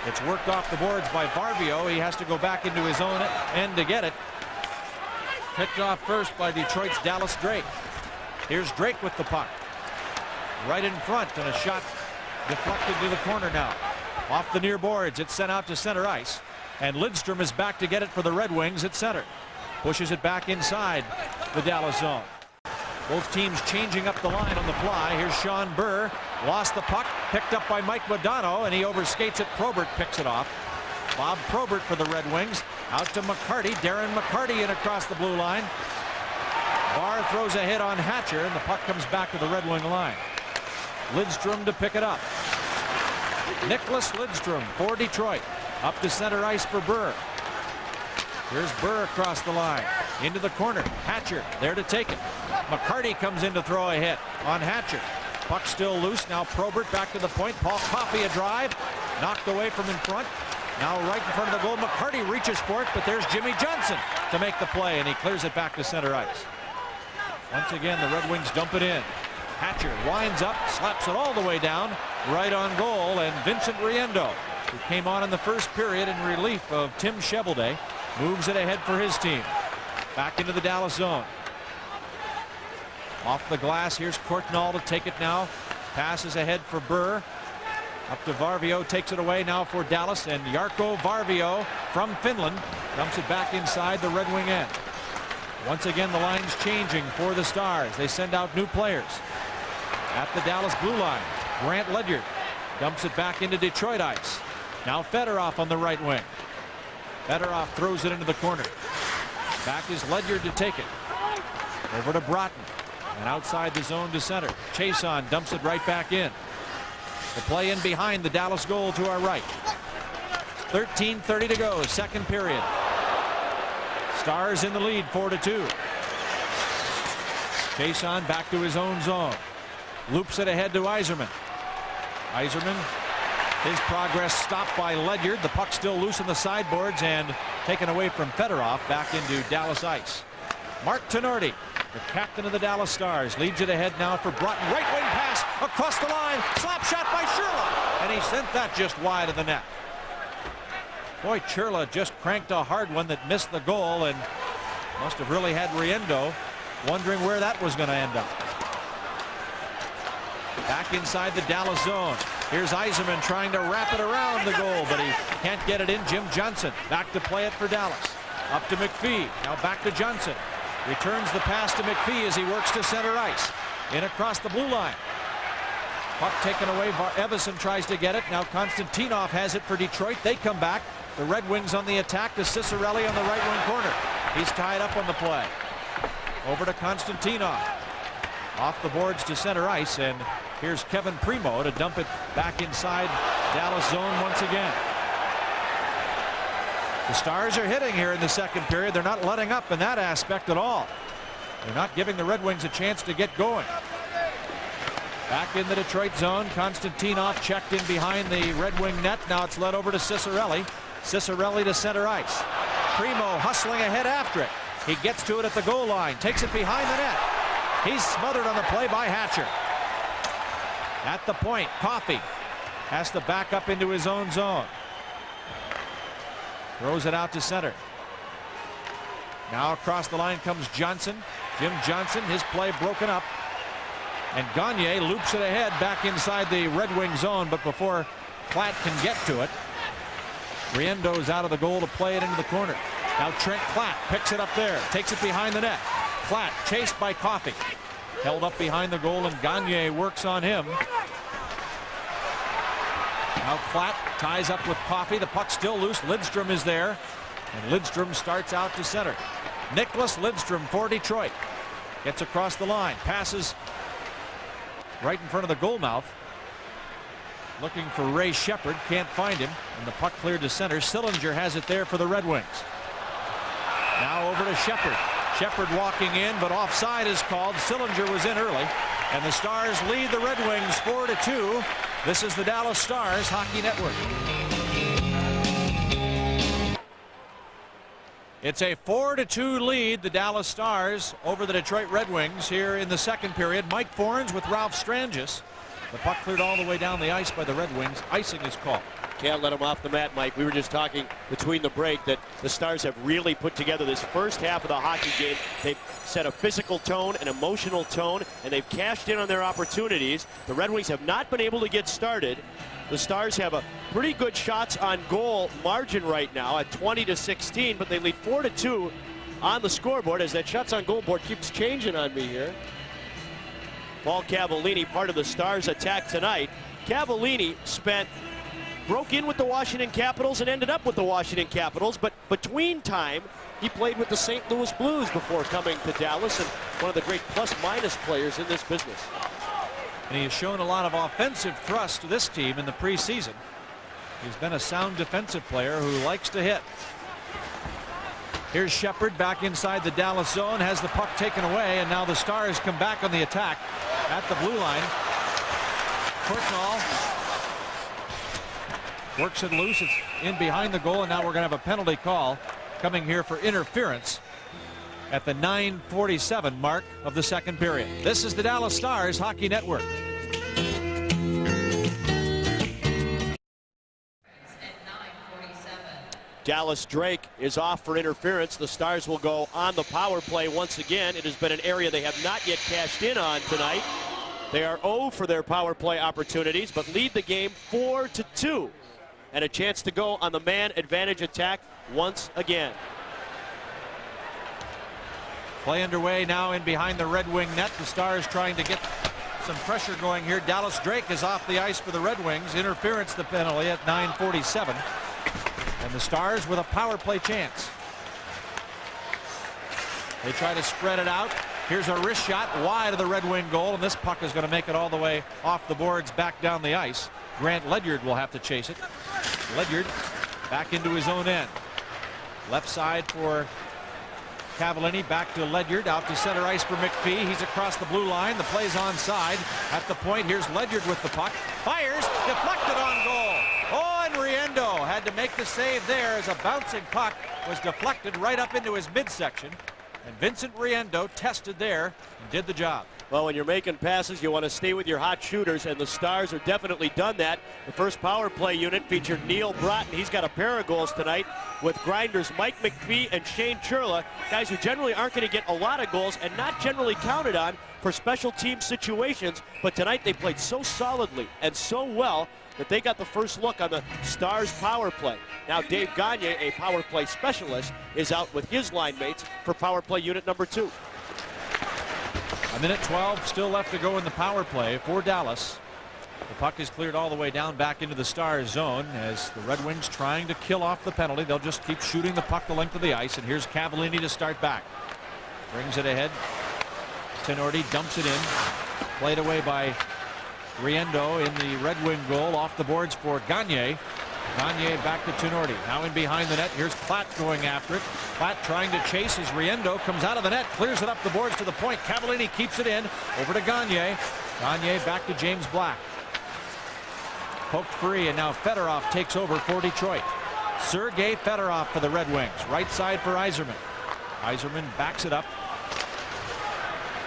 It's worked off the boards by Varvio. He has to go back into his own end to get it. Picked off first by Detroit's Dallas Drake. Here's Drake with the puck. Right in front, and a shot deflected to the corner now. Off the near boards, it's sent out to center ice. And Lidstrom is back to get it for the Red Wings at center. Pushes it back inside the Dallas zone. Both teams changing up the line on the fly. Here's Sean Burr. Lost the puck. Picked up by Mike Modano, and he overskates it. Probert picks it off. Bob Probert for the Red Wings. Out to McCarty. Darren McCarty in across the blue line. Barr throws a hit on Hatcher, and the puck comes back to the Red Wing line. Lidstrom to pick it up. Nicholas Lidstrom for Detroit. Up to center ice for Burr. Here's Burr across the line. Into the corner. Hatcher there to take it. McCarty comes in to throw a hit on Hatcher. Puck still loose. Now Probert back to the point. Paul Coffey a drive. Knocked away from in front. Now right in front of the goal. McCarty reaches for it, but there's Jimmy Johnson to make the play, and he clears it back to center ice. Once again, the Red Wings dump it in. Hatcher winds up, slaps it all the way down, right on goal, and Vincent Riendo, who came on in the first period in relief of Tim Shevelday, moves it ahead for his team. Back into the Dallas zone. Off the glass, here's Courtnall to take it now. Passes ahead for Burr. Up to Varvio, takes it away now for Dallas, and Jarkko Varvio from Finland dumps it back inside the Red Wing end. Once again, the line's changing for the Stars. They send out new players. At the Dallas blue line, Grant Ledyard dumps it back into Detroit ice. Now Fedorov on the right wing. Fedorov throws it into the corner. Back is Ledyard to take it. Over to Broughton. And outside the zone to center. Chason dumps it right back in. The play in behind the Dallas goal to our right. 13:30 to go, second period. Stars in the lead, 4-2. Chason back to his own zone. Loops it ahead to Yzerman. Yzerman, his progress stopped by Ledyard. The puck still loose in the sideboards and taken away from Fedorov back into Dallas ice. Mark Tenorti, the captain of the Dallas Stars, leads it ahead now for Broughton. Right wing pass across the line. Slap shot by Churla. And he sent that just wide of the net. Boy, Churla just cranked a hard one that missed the goal and must have really had Riendo wondering where that was going to end up. Back inside the Dallas zone. Here's Yzerman trying to wrap it around the goal, but he can't get it in. Jim Johnson back to play it for Dallas. Up to McPhee. Now back to Johnson. Returns the pass to McPhee as he works to center ice. In across the blue line. Puck taken away. Evison tries to get it. Now Konstantinov has it for Detroit. They come back. The Red Wings on the attack to Cicerelli on the right wing corner. He's tied up on the play. Over to Konstantinov. Off the boards to center ice, and here's Kevin Primo to dump it back inside Dallas zone once again. The Stars are hitting here in the second period. They're not letting up in that aspect at all. They're not giving the Red Wings a chance to get going. Back in the Detroit zone. Konstantinov checked in behind the Red Wing net. Now it's led over to Cicerelli. Cicerelli to center ice. Primo hustling ahead after it. He gets to it at the goal line, takes it behind the net. He's smothered on the play by Hatcher. At the point, Coffey has to back up into his own zone. Throws it out to center. Now across the line comes Johnson. Jim Johnson, his play broken up. And Gagne loops it ahead back inside the Red Wing zone, but before Platt can get to it, Riendo's out of the goal to play it into the corner. Now Trent Platt picks it up there, takes it behind the net. Platt chased by Coffey. Held up behind the goal, and Gagne works on him. Now Platt ties up with Coffey. The puck still loose. Lidstrom is there, and Lidstrom starts out to center. Nicholas Lidstrom for Detroit. Gets across the line, passes right in front of the goal mouth. Looking for Ray Shepard, can't find him, and the puck cleared to center. Sillinger has it there for the Red Wings. Now over to Shepard. Shepard walking in, but offside is called. Sillinger was in early, and the Stars lead the Red Wings 4-2. This is the Dallas Stars Hockey Network. It's a 4-2 lead, the Dallas Stars over the Detroit Red Wings here in the second period. Mike Forens with Ralph Strangis. The puck cleared all the way down the ice by the Red Wings. Icing is called. Can't let him off the mat, Mike. We were just talking between the break that the Stars have really put together this first half of the hockey game. They've set a physical tone, an emotional tone, and they've cashed in on their opportunities. The Red Wings have not been able to get started. The Stars have a pretty good shots on goal margin right now at 20-16, but they lead 4-2 on the scoreboard as that shots on goal board keeps changing on me here. Paul Cavallini, part of the Stars attack tonight. Cavallini broke in with the Washington Capitals and ended up with the Washington Capitals, but between time he played with the St. Louis Blues before coming to Dallas, and one of the great plus-minus players in this business. And he has shown a lot of offensive thrust to this team in the preseason. He's been a sound defensive player who likes to hit. Here's Shepard back inside the Dallas zone, has the puck taken away, and now the Stars come back on the attack at the blue line. Courtnall works it loose. It's in behind the goal, and now we're going to have a penalty call coming here for interference at the 9:47 mark of the second period. This is the Dallas Stars Hockey Network. Dallas Drake is off for interference. The Stars will go on the power play once again. It has been an area they have not yet cashed in on tonight. They are 0 for their power play opportunities, but lead the game 4-2. And a chance to go on the man advantage attack once again. Play underway now in behind the Red Wing net. The Stars trying to get some pressure going here. Dallas Drake is off the ice for the Red Wings. Interference the penalty at 9:47. And the Stars with a power play chance. They try to spread it out. Here's a wrist shot wide of the Red Wing goal, and this puck is going to make it all the way off the boards back down the ice. Grant Ledyard will have to chase it. Ledyard back into his own end. Left side for Cavallini, back to Ledyard, out to center ice for McPhee. He's across the blue line. The play's onside. At the point, here's Ledyard with the puck. Fires, deflected on goal. Oh, and Riendo had to make the save there as a bouncing puck was deflected right up into his midsection. And Vincent Riendo tested there and did the job. Well, when you're making passes, you want to stay with your hot shooters, and the Stars have definitely done that. The first power play unit featured Neil Broughton. He's got a pair of goals tonight with grinders Mike McPhee and Shane Churla, guys who generally aren't going to get a lot of goals and not generally counted on for special team situations. But tonight they played so solidly and so well that they got the first look on the Stars power play. Now Dave Gagne, a power play specialist, is out with his line mates for power play unit number 2. A minute 12 still left to go in the power play for Dallas. The puck is cleared all the way down back into the Stars zone as the Red Wings trying to kill off the penalty. They'll just keep shooting the puck the length of the ice, and here's Cavallini to start back. Brings it ahead. Tenorti dumps it in. Played away by Riendo in the Red Wing goal, off the boards for Gagne. Gagne back to Tenorti. Now in behind the net. Here's Platt going after it. Platt trying to chase as Riendo comes out of the net, clears it up the boards to the point. Cavallini keeps it in. Over to Gagne. Gagne back to James Black. Poked free, and now Fedorov takes over for Detroit. Sergei Fedorov for the Red Wings. Right side for Yzerman. Yzerman backs it up.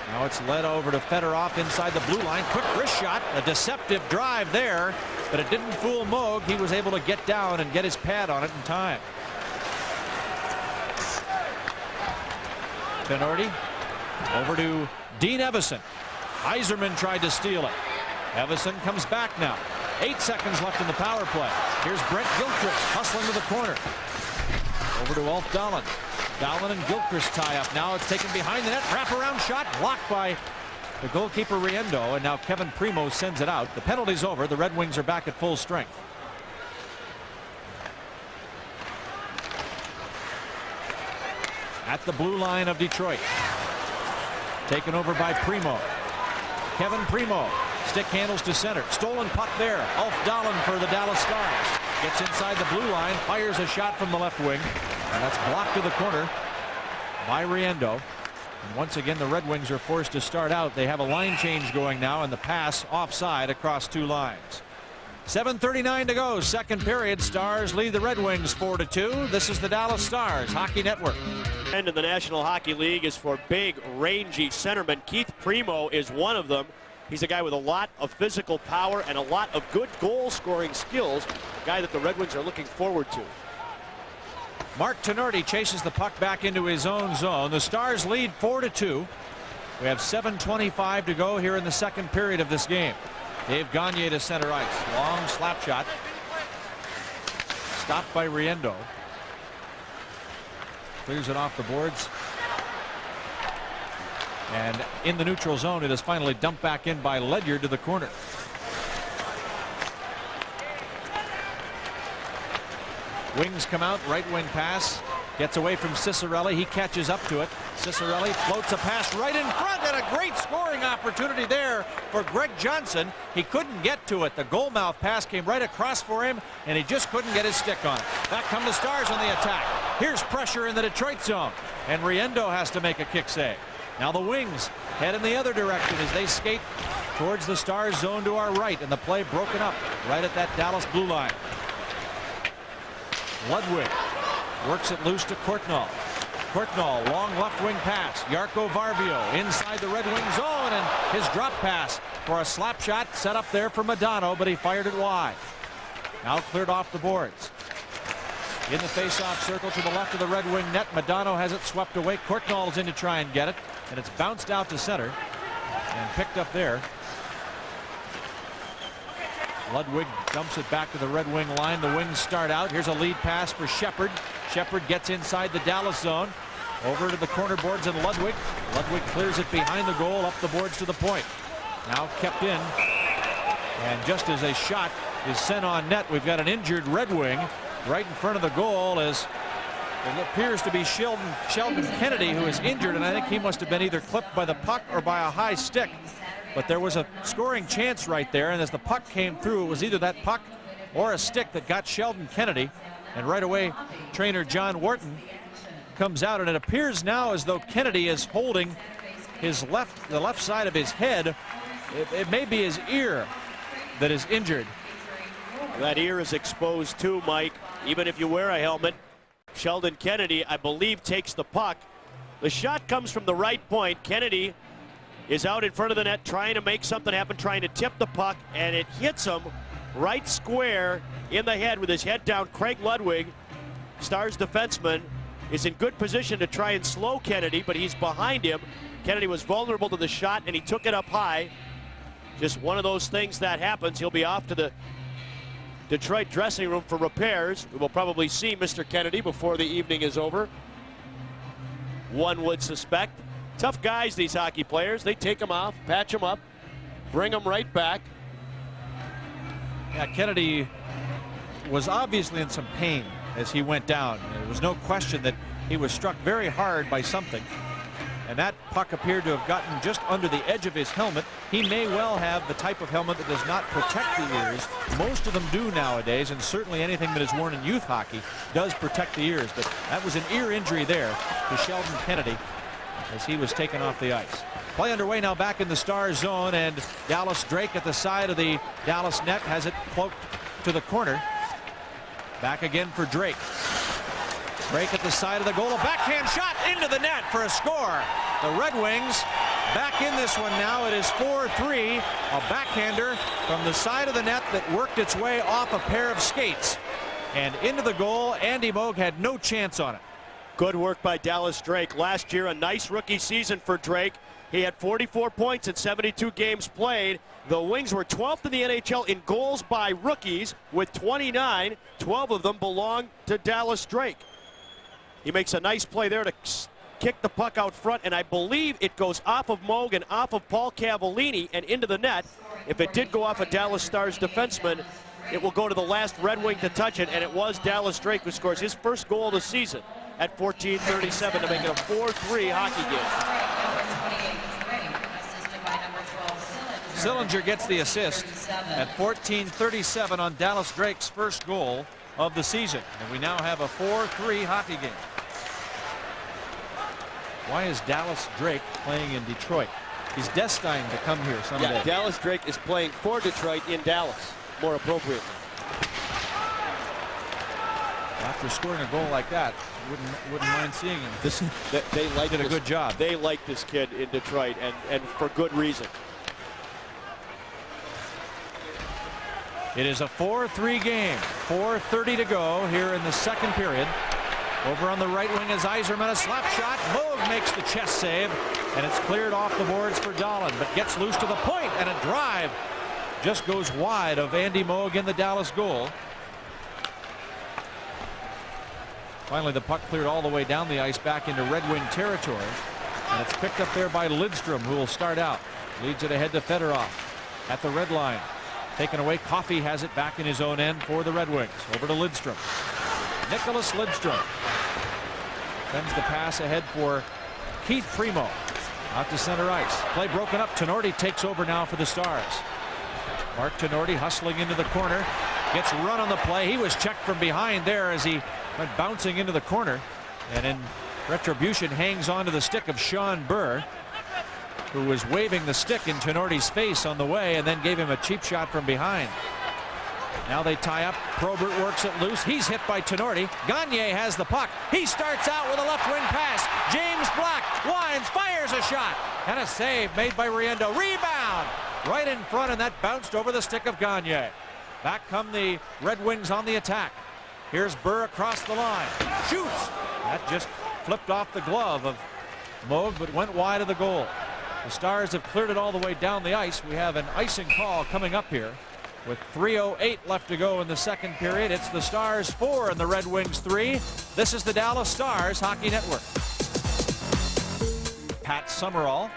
Now it's led over to Fedorov inside the blue line. Quick wrist shot. A deceptive drive there, but it didn't fool Moog. He was able to get down and get his pad on it in time. Tenorti over to Dean Evason. Yzerman tried to steal it. Evason comes back now. 8 seconds left in the power play. Here's Brent Gilchrist hustling to the corner. Over to Ulf Dahlen. Dahlen and Gilchrist tie up. Now it's taken behind the net. Wraparound shot blocked by the goalkeeper Riendo, and now Kevin Primo sends it out. The penalty's over. The Red Wings are back at full strength. At the blue line of Detroit. Taken over by Primo. Kevin Primo. Stick handles to center. Stolen puck there. Ulf Dahlen for the Dallas Stars. Gets inside the blue line. Fires a shot from the left wing. And that's blocked to the corner by Riendo. And once again, the Red Wings are forced to start out. They have a line change going now, and the pass offside across 2 lines. 7:39 to go. Second period. Stars lead the Red Wings 4-2. This is the Dallas Stars Hockey Network. And in the National Hockey League is for big, rangy centermen. Keith Primo is one of them. He's a guy with a lot of physical power and a lot of good goal-scoring skills. A guy that the Red Wings are looking forward to. Mark Tenorti chases the puck back into his own zone. The Stars lead 4-2. We have 7:25 to go here in the second period of this game. Dave Gagne to center ice. Long slap shot. Stopped by Riendo. Clears it off the boards. And in the neutral zone, it is finally dumped back in by Ledyard to the corner. Wings come out, right wing pass. Gets away from Cicerelli. He catches up to it. Cicerelli floats a pass right in front, and a great scoring opportunity there for Greg Johnson. He couldn't get to it. The goalmouth pass came right across for him, and he just couldn't get his stick on it. Back come the Stars on the attack. Here's pressure in the Detroit zone, and Riendo has to make a kick save. Now the Wings head in the other direction as they skate towards the Stars zone to our right, and the play broken up right at that Dallas blue line. Ludwig works it loose to Courtnall. Courtnall, long left wing pass. Jarkko Varvio inside the Red Wing zone, and his drop pass for a slap shot set up there for Modano, but he fired it wide. Now cleared off the boards. In the face-off circle to the left of the Red Wing net. Modano has it swept away. Courtnall's in to try and get it, and it's bounced out to center and picked up there. Ludwig dumps it back to the Red Wing line. The Wings start out. Here's a lead pass for Shepard. Shepard gets inside the Dallas zone. Over to the corner boards and Ludwig. Ludwig clears it behind the goal, up the boards to the point. Now kept in. And just as a shot is sent on net, we've got an injured Red Wing right in front of the goal, as it appears to be Sheldon Kennedy, who is injured, and I think he must have been either clipped by the puck or by a high stick. But there was a scoring chance right there, and as the puck came through, it was either that puck or a stick that got Sheldon Kennedy. And right away, trainer John Wharton comes out, and it appears now as though Kennedy is holding the left side of his head. It may be his ear that is injured. That ear is exposed too, Mike. Even if you wear a helmet. Sheldon Kennedy, I believe, takes the puck. The shot comes from the right point. Kennedy is out in front of the net trying to make something happen, trying to tip the puck, and it hits him right square in the head with his head down. Craig Ludwig, Stars defenseman, is in good position to try and slow Kennedy, but he's behind him. Kennedy was vulnerable to the shot, and he took it up high. Just one of those things that happens. He'll be off to the Detroit dressing room for repairs. We will probably see Mr. Kennedy before the evening is over, one would suspect. Tough guys, these hockey players. They take them off, patch them up, bring them right back. Yeah, Kennedy was obviously in some pain as he went down. There was no question that he was struck very hard by something, and that puck appeared to have gotten just under the edge of his helmet. He may well have the type of helmet that does not protect the ears. Most of them do nowadays, and certainly anything that is worn in youth hockey does protect the ears. But that was an ear injury there to Sheldon Kennedy as he was taken off the ice. Play underway now back in the Stars zone, and Dallas Drake at the side of the Dallas net has it cloaked to the corner. Back again for Drake. Drake at the side of the goal. A backhand shot into the net for a score. The Red Wings back in this one now. It is 4-3. A backhander from the side of the net that worked its way off a pair of skates and into the goal. Andy Moog had no chance on it. Good work by Dallas Drake. Last year, a nice rookie season for Drake. He had 44 points in 72 games played. The Wings were 12th in the NHL in goals by rookies with 29. 12 of them belong to Dallas Drake. He makes a nice play there to kick the puck out front, and I believe it goes off of Moog and off of Paul Cavallini and into the net. If it did go off a Dallas Stars defenseman, it will go to the last Red Wing to touch it, and it was Dallas Drake who scores his first goal of the season at 14:37 to make it a 4-3 hockey game. Sillinger gets the assist at 14:37 on Dallas Drake's first goal of the season, and we now have a 4-3 hockey game. Why is Dallas Drake playing in Detroit? He's destined to come here someday. Yeah, Dallas Drake is playing for Detroit in Dallas, more appropriately. After scoring a goal like that, wouldn't mind seeing him. They like did a good job. They like this kid in Detroit, and for good reason. It is a 4-3 game. 4:30 to go here in the second period. Over on the right wing is Yzerman, a slap shot. Moog makes the chest save, and it's cleared off the boards for Dahlin, but gets loose to the point, and a drive just goes wide of Andy Moog in the Dallas goal. Finally, the puck cleared all the way down the ice back into Red Wing territory, and it's picked up there by Lidstrom, who will start out. Leads it ahead to Fedorov at the red line. Taken away. Coffey has it back in his own end for the Red Wings. Over to Lidstrom. Nicholas Lidstrom sends the pass ahead for Keith Primo. Out to center ice. Play broken up. Tenorti takes over now for the Stars. Mark Tenorti hustling into the corner. Gets run on the play. He was checked from behind there as he went bouncing into the corner. And in retribution hangs onto the stick of Sean Burr, who was waving the stick in Tenorti's face on the way and then gave him a cheap shot from behind. Now they tie up. Probert works it loose. He's hit by Tenorti. Gagne has the puck. He starts out with a left wing pass. James Black winds, fires a shot, and a save made by Riendo. Rebound right in front, and that bounced over the stick of Gagne. Back come the Red Wings on the attack. Here's Burr across the line. Shoots. That just flipped off the glove of Moog, but went wide of the goal. The Stars have cleared it all the way down the ice. We have an icing call coming up here with 3:08 left to go in the second period. It's the Stars 4 and the Red Wings 3. This is the Dallas Stars Hockey Network. Pat Summerall,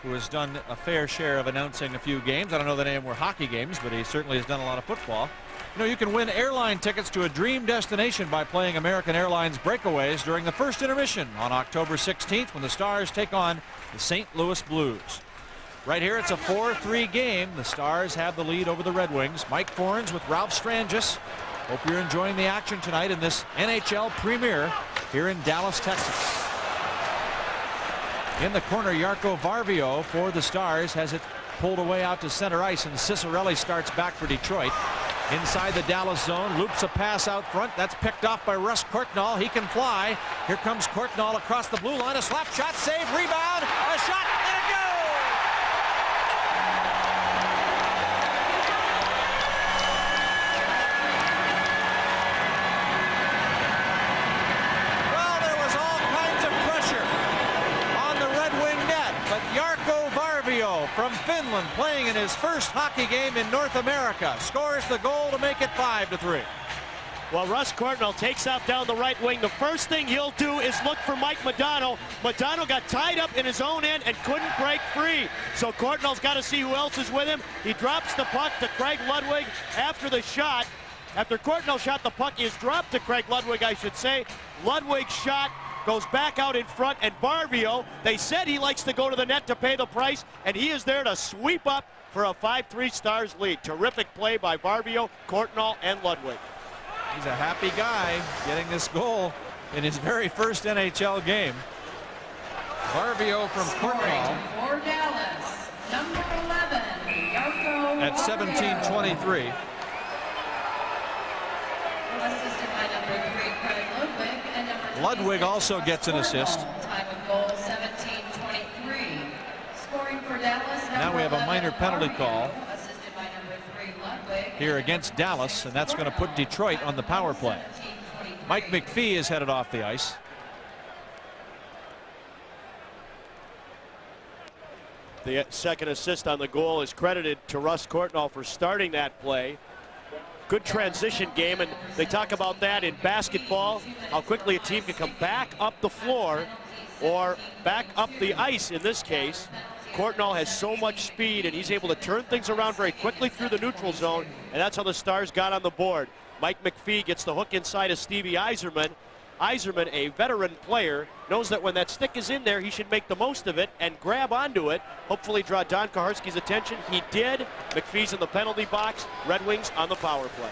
who has done a fair share of announcing a few games. I don't know that any of them were hockey games, but he certainly has done a lot of football. You know, you can win airline tickets to a dream destination by playing American Airlines Breakaways during the first intermission on October 16th when the Stars take on the St. Louis Blues. Right here, it's a 4-3 game. The Stars have the lead over the Red Wings. Mike Forens with Ralph Strangis. Hope you're enjoying the action tonight in this NHL premiere here in Dallas, Texas. In the corner, Jarkko Varvio for the Stars has it pulled away out to center ice, and Cicerelli starts back for Detroit. Inside the Dallas zone, loops a pass out front. That's picked off by Russ Courtnall. He can fly. Here comes Courtnall across the blue line. A slap shot, save, rebound, a shot, and a goal! Well, there was all kinds of pressure on the Red Wing net, but Jarkko Varvio from Finland, playing in his first hockey game in North America, scores the goal to make it 5-3. Well, Russ Courtnall takes off down the right wing. The first thing he'll do is look for Mike Modano. Modano got tied up in his own end and couldn't break free. So Courtnall's got to see who else is with him. He drops the puck to Craig Ludwig after the shot. After Courtnall shot, the puck is dropped to Craig Ludwig, I should say. Ludwig's shot goes back out in front, and Varvio, they said he likes to go to the net to pay the price, and he is there to sweep up for a 5-3 Stars lead. Terrific play by Varvio, Courtnall, and Ludwig. He's a happy guy getting this goal in his very first NHL game. Varvio from Courtnall For Dallas, number 11, Jarkko at 17:23. Ludwig also gets an assist. Time of goal 17:23. Scoring for Dallas. Now we have a minor penalty call Assisted by number 3 Ludwig. here against Dallas, and that's going to put Detroit on the power play. Mike McPhee is headed off the ice. The second assist on the goal is credited to Russ Courtnall for starting that play. Good transition game, and they talk about that in basketball, how quickly a team can come back up the floor or back up the ice in this case. Courtnall has so much speed, and he's able to turn things around very quickly through the neutral zone, and that's how the Stars got on the board. Mike McPhee gets the hook inside of Stevie Yzerman. Yzerman, a veteran player, knows that when that stick is in there, he should make the most of it and grab onto it, hopefully draw Don Kaharski's attention. He did. McPhee's in the penalty box. Red Wings on the power play.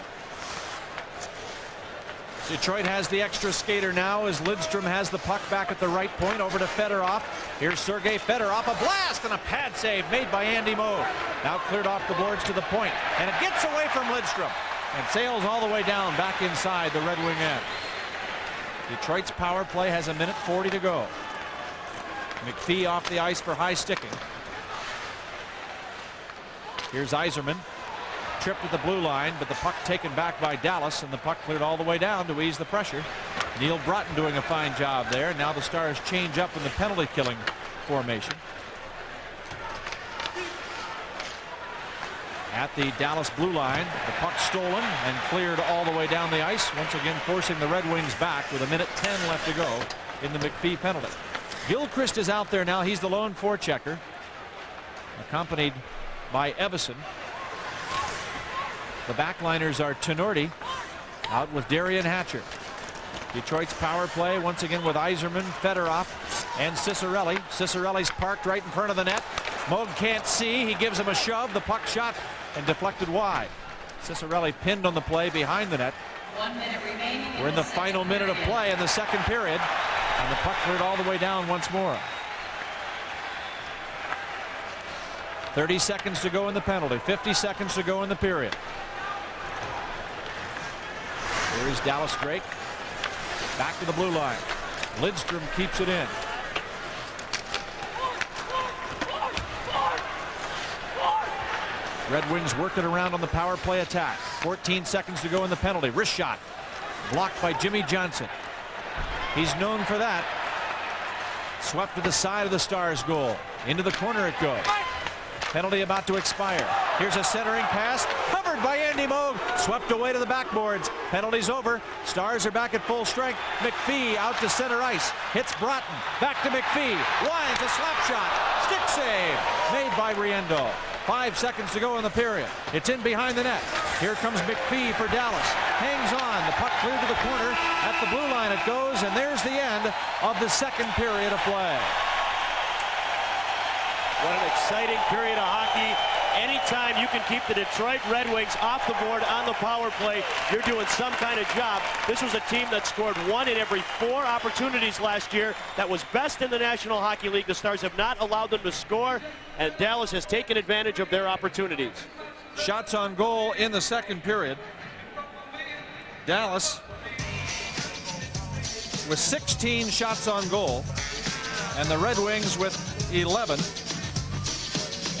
Detroit has the extra skater now as Lidstrom has the puck back at the right point over to Fedorov. Here's Sergei Fedorov, a blast and a pad save made by Andy Moog. Now cleared off the boards to the point, and it gets away from Lidstrom and sails all the way down back inside the Red Wing end. Detroit's power play has 1:40 to go. McPhee off the ice for high sticking. Here's Yzerman. Tripped at the blue line, but the puck taken back by Dallas, and the puck cleared all the way down to ease the pressure. Neil Broughton doing a fine job there. Now the Stars change up in the penalty killing formation. At the Dallas blue line, the puck stolen and cleared all the way down the ice, once again forcing the Red Wings back with 1:10 left to go in the McPhee penalty. Gilchrist is out there now. He's the lone forechecker, accompanied by Evason. The backliners are Tenorti out with Darian Hatcher. Detroit's power play once again with Yzerman, Fedorov, and Cicarelli. Cicarelli's parked right in front of the net. Moog can't see. He gives him a shove. The puck shot and deflected wide. Cicarelli pinned on the play behind the net. 1 minute remaining. We're in the final minute of play in the second period, and the puck cleared all the way down once more. 30 seconds to go in the penalty. 50 seconds to go in the period. Here's Dallas Drake. Back to the blue line. Lidstrom keeps it in. Red Wings working around on the power play attack. 14 seconds to go in the penalty. Wrist shot. Blocked by Jimmy Johnson. He's known for that. Swept to the side of the Stars goal. Into the corner it goes. Penalty about to expire. Here's a centering pass. Covered by Andy Moog. Swept away to the backboards. Penalty's over. Stars are back at full strength. McPhee out to center ice. Hits Broughton. Back to McPhee. Winds a slap shot. Stick save. Made by Riendo. 5 seconds to go in the period. It's in behind the net. Here comes McPhee for Dallas. Hangs on. The puck cleared to the corner. At the blue line it goes, and there's the end of the second period of play. What an exciting period of hockey. Anytime you can keep the Detroit Red Wings off the board on the power play, you're doing some kind of job. This was a team that scored 1 in every 4 opportunities last year. That was best in the National Hockey League. The Stars have not allowed them to score, and Dallas has taken advantage of their opportunities. Shots on goal in the second period. Dallas with 16 shots on goal, and the Red Wings with 11.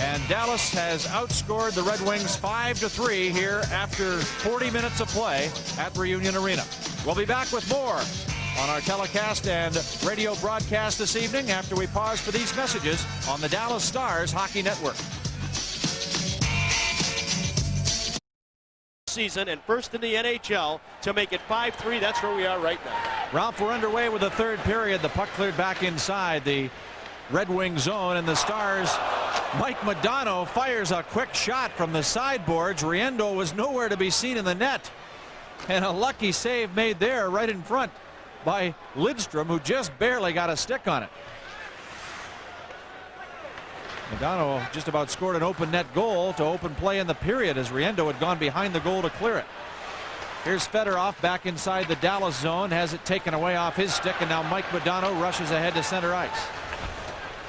And Dallas has outscored the Red Wings 5-3 here after 40 minutes of play at Reunion Arena. We'll be back with more on our telecast and radio broadcast this evening after we pause for these messages on the Dallas Stars Hockey Network. Season and first in the NHL to make it 5-3. That's where we are right now. Ralph, we're underway with the third period. The puck cleared back inside the Red Wing zone, and the Stars, Mike Modano fires a quick shot from the sideboards. Riendo was nowhere to be seen in the net, and a lucky save made there right in front by Lidstrom, who just barely got a stick on it. Modano just about scored an open net goal to open play in the period as Riendo had gone behind the goal to clear it. Here's Fedorov back inside the Dallas zone, has it taken away off his stick, and now Mike Modano rushes ahead to center ice.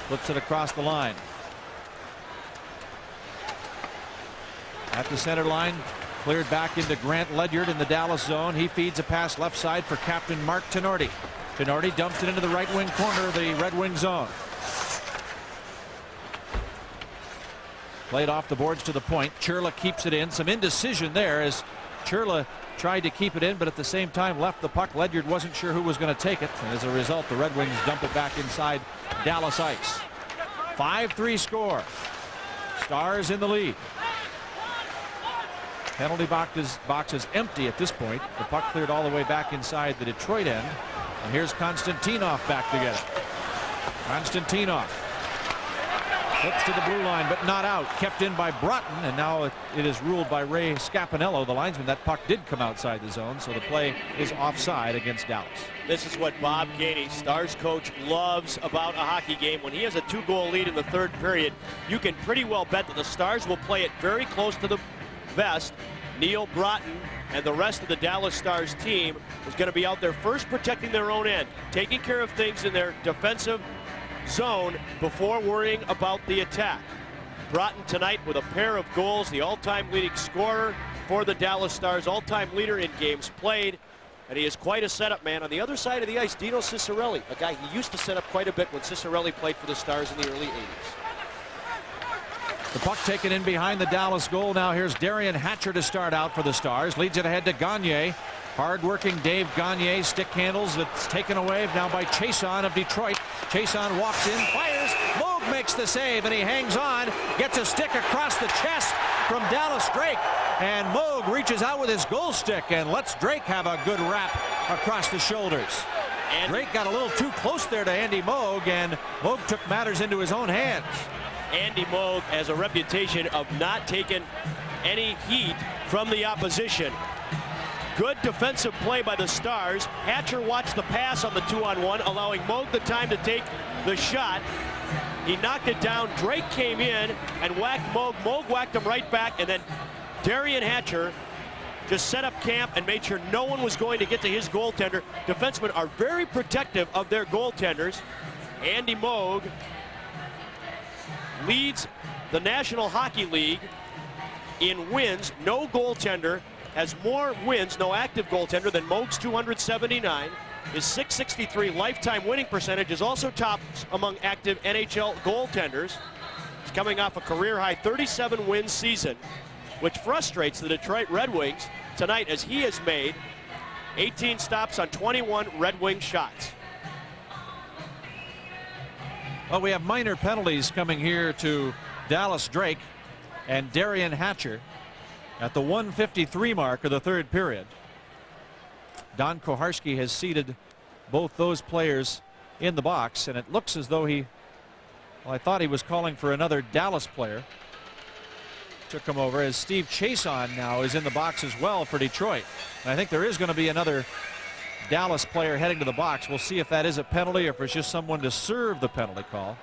Flips it across the line. At the center line, cleared back into Grant Ledyard in the Dallas zone. He feeds a pass left side for captain Mark Tenorti. Gennardi dumps it into the right wing corner of the Red Wing zone. Played off the boards to the point. Churla keeps it in. Some indecision there as Churla tried to keep it in, but at the same time left the puck. Ledyard wasn't sure who was going to take it, and as a result the Red Wings dump it back inside Dallas ice. 5-3 score. Stars in the lead. Penalty box is empty at this point. The puck cleared all the way back inside the Detroit end, and here's Konstantinov back to get it. Konstantinov hooks to the blue line, but not out. Kept in by Broughton, and now it is ruled by Ray Scapinello, the linesman. That puck did come outside the zone, so the play is offside against Dallas. This is what Bob Gainey, Stars coach, loves about a hockey game. When he has a 2-goal lead in the third period, you can pretty well bet that the Stars will play it very close to the vest. Neil Broughton and the rest of the Dallas Stars team is going to be out there first protecting their own end, taking care of things in their defensive zone before worrying about the attack. Broughton tonight with a pair of goals, the all-time leading scorer for the Dallas Stars, all-time leader in games played, and he is quite a setup man. On the other side of the ice, Dino Ciccarelli, a guy he used to set up quite a bit when Ciccarelli played for the Stars in the early 80s. The puck taken in behind the Dallas goal. Now here's Darian Hatcher to start out for the Stars. Leads it ahead to Gagne. Hard-working Dave Gagne, stick handles. It's taken away now by Chason of Detroit. Chason walks in, fires. Moog makes the save, and he hangs on. Gets a stick across the chest from Dallas Drake. And Moog reaches out with his goal stick and lets Drake have a good wrap across the shoulders. And Drake got a little too close there to Andy Moog, and Moog took matters into his own hands. Andy Moog has a reputation of not taking any heat from the opposition. Good defensive play by the Stars. Hatcher watched the pass on the 2-on-1, allowing Moog the time to take the shot. He knocked it down. Drake came in and whacked Moog. Moog whacked him right back, and then Darian Hatcher just set up camp and made sure no one was going to get to his goaltender. Defensemen are very protective of their goaltenders. Andy Moog leads the National Hockey League in wins. No goaltender has more wins, no active goaltender, than Moog's 279. His .663 lifetime winning percentage is also top among active NHL goaltenders. He's coming off a career-high 37-win season, which frustrates the Detroit Red Wings tonight as he has made 18 stops on 21 Red Wing shots. Well, we have minor penalties coming here to Dallas Drake and Darian Hatcher at the 1:53 mark of the third period. Don Koharski has seated both those players in the box, and it looks as though well, I thought he was calling for another Dallas player. Took him over as Steve Chason now is in the box as well for Detroit. And I think there is going to be another Dallas player heading to the box. We'll see if that is a penalty or if it's just someone to serve the penalty call.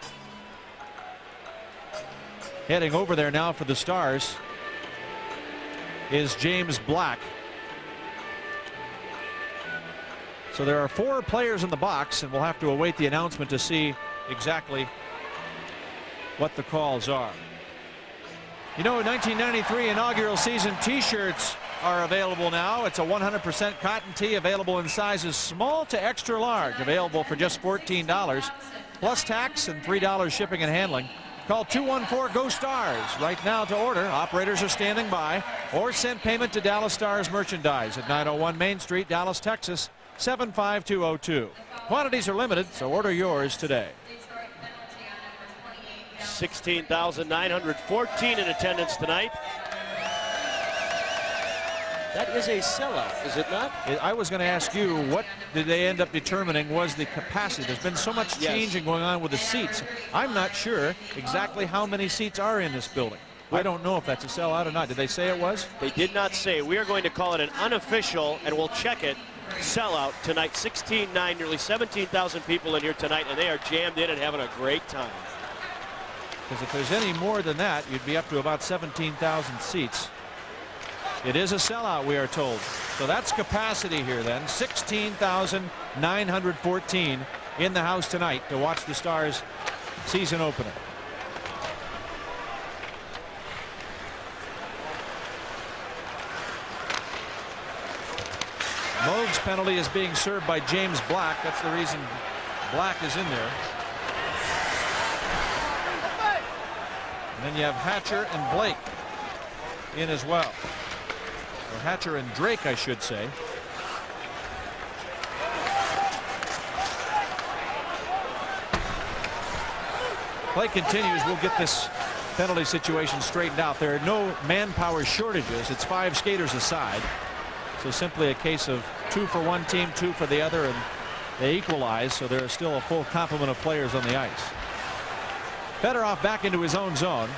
Heading over there now for the Stars is James Black. So there are 4 players in the box, and we'll have to await the announcement to see exactly what the calls are. You know, 1993 inaugural season t-shirts are available now. It's a 100% cotton tee available in sizes small to extra large, available for just $14 plus tax and $3 shipping and handling. Call 214-GO-STARS right now to order. Operators are standing by, or send payment to Dallas Stars Merchandise at 901 Main Street, Dallas, Texas 75202. Quantities are limited, so order yours today. 16,914 in attendance tonight. That is a sellout, is it not? I was going to ask you, what did they end up determining was the capacity? There's been so much changing going on with the seats. I'm not sure exactly how many seats are in this building. I don't know if that's a sellout or not. Did they say it was? They did not say. We are going to call it an unofficial, and we'll check it, sellout tonight. 16,900, nearly 17,000 people in here tonight, and they are jammed in and having a great time. Because if there's any more than that, you'd be up to about 17,000 seats. It is a sellout, we are told. So that's capacity here then. 16,914 in the house tonight to watch the Stars season opener. Moog Loud's penalty is being served by James Black. That's the reason Black is in there. And then you have Hatcher and Blake in as well. Or Hatcher and Drake, I should say. Play continues. We'll get this penalty situation straightened out. There are no manpower shortages. It's 5 skaters aside. So simply a case of 2 for one team, 2 for the other, and they equalize. So there is still a full complement of players on the ice. Fedorov back into his own zone.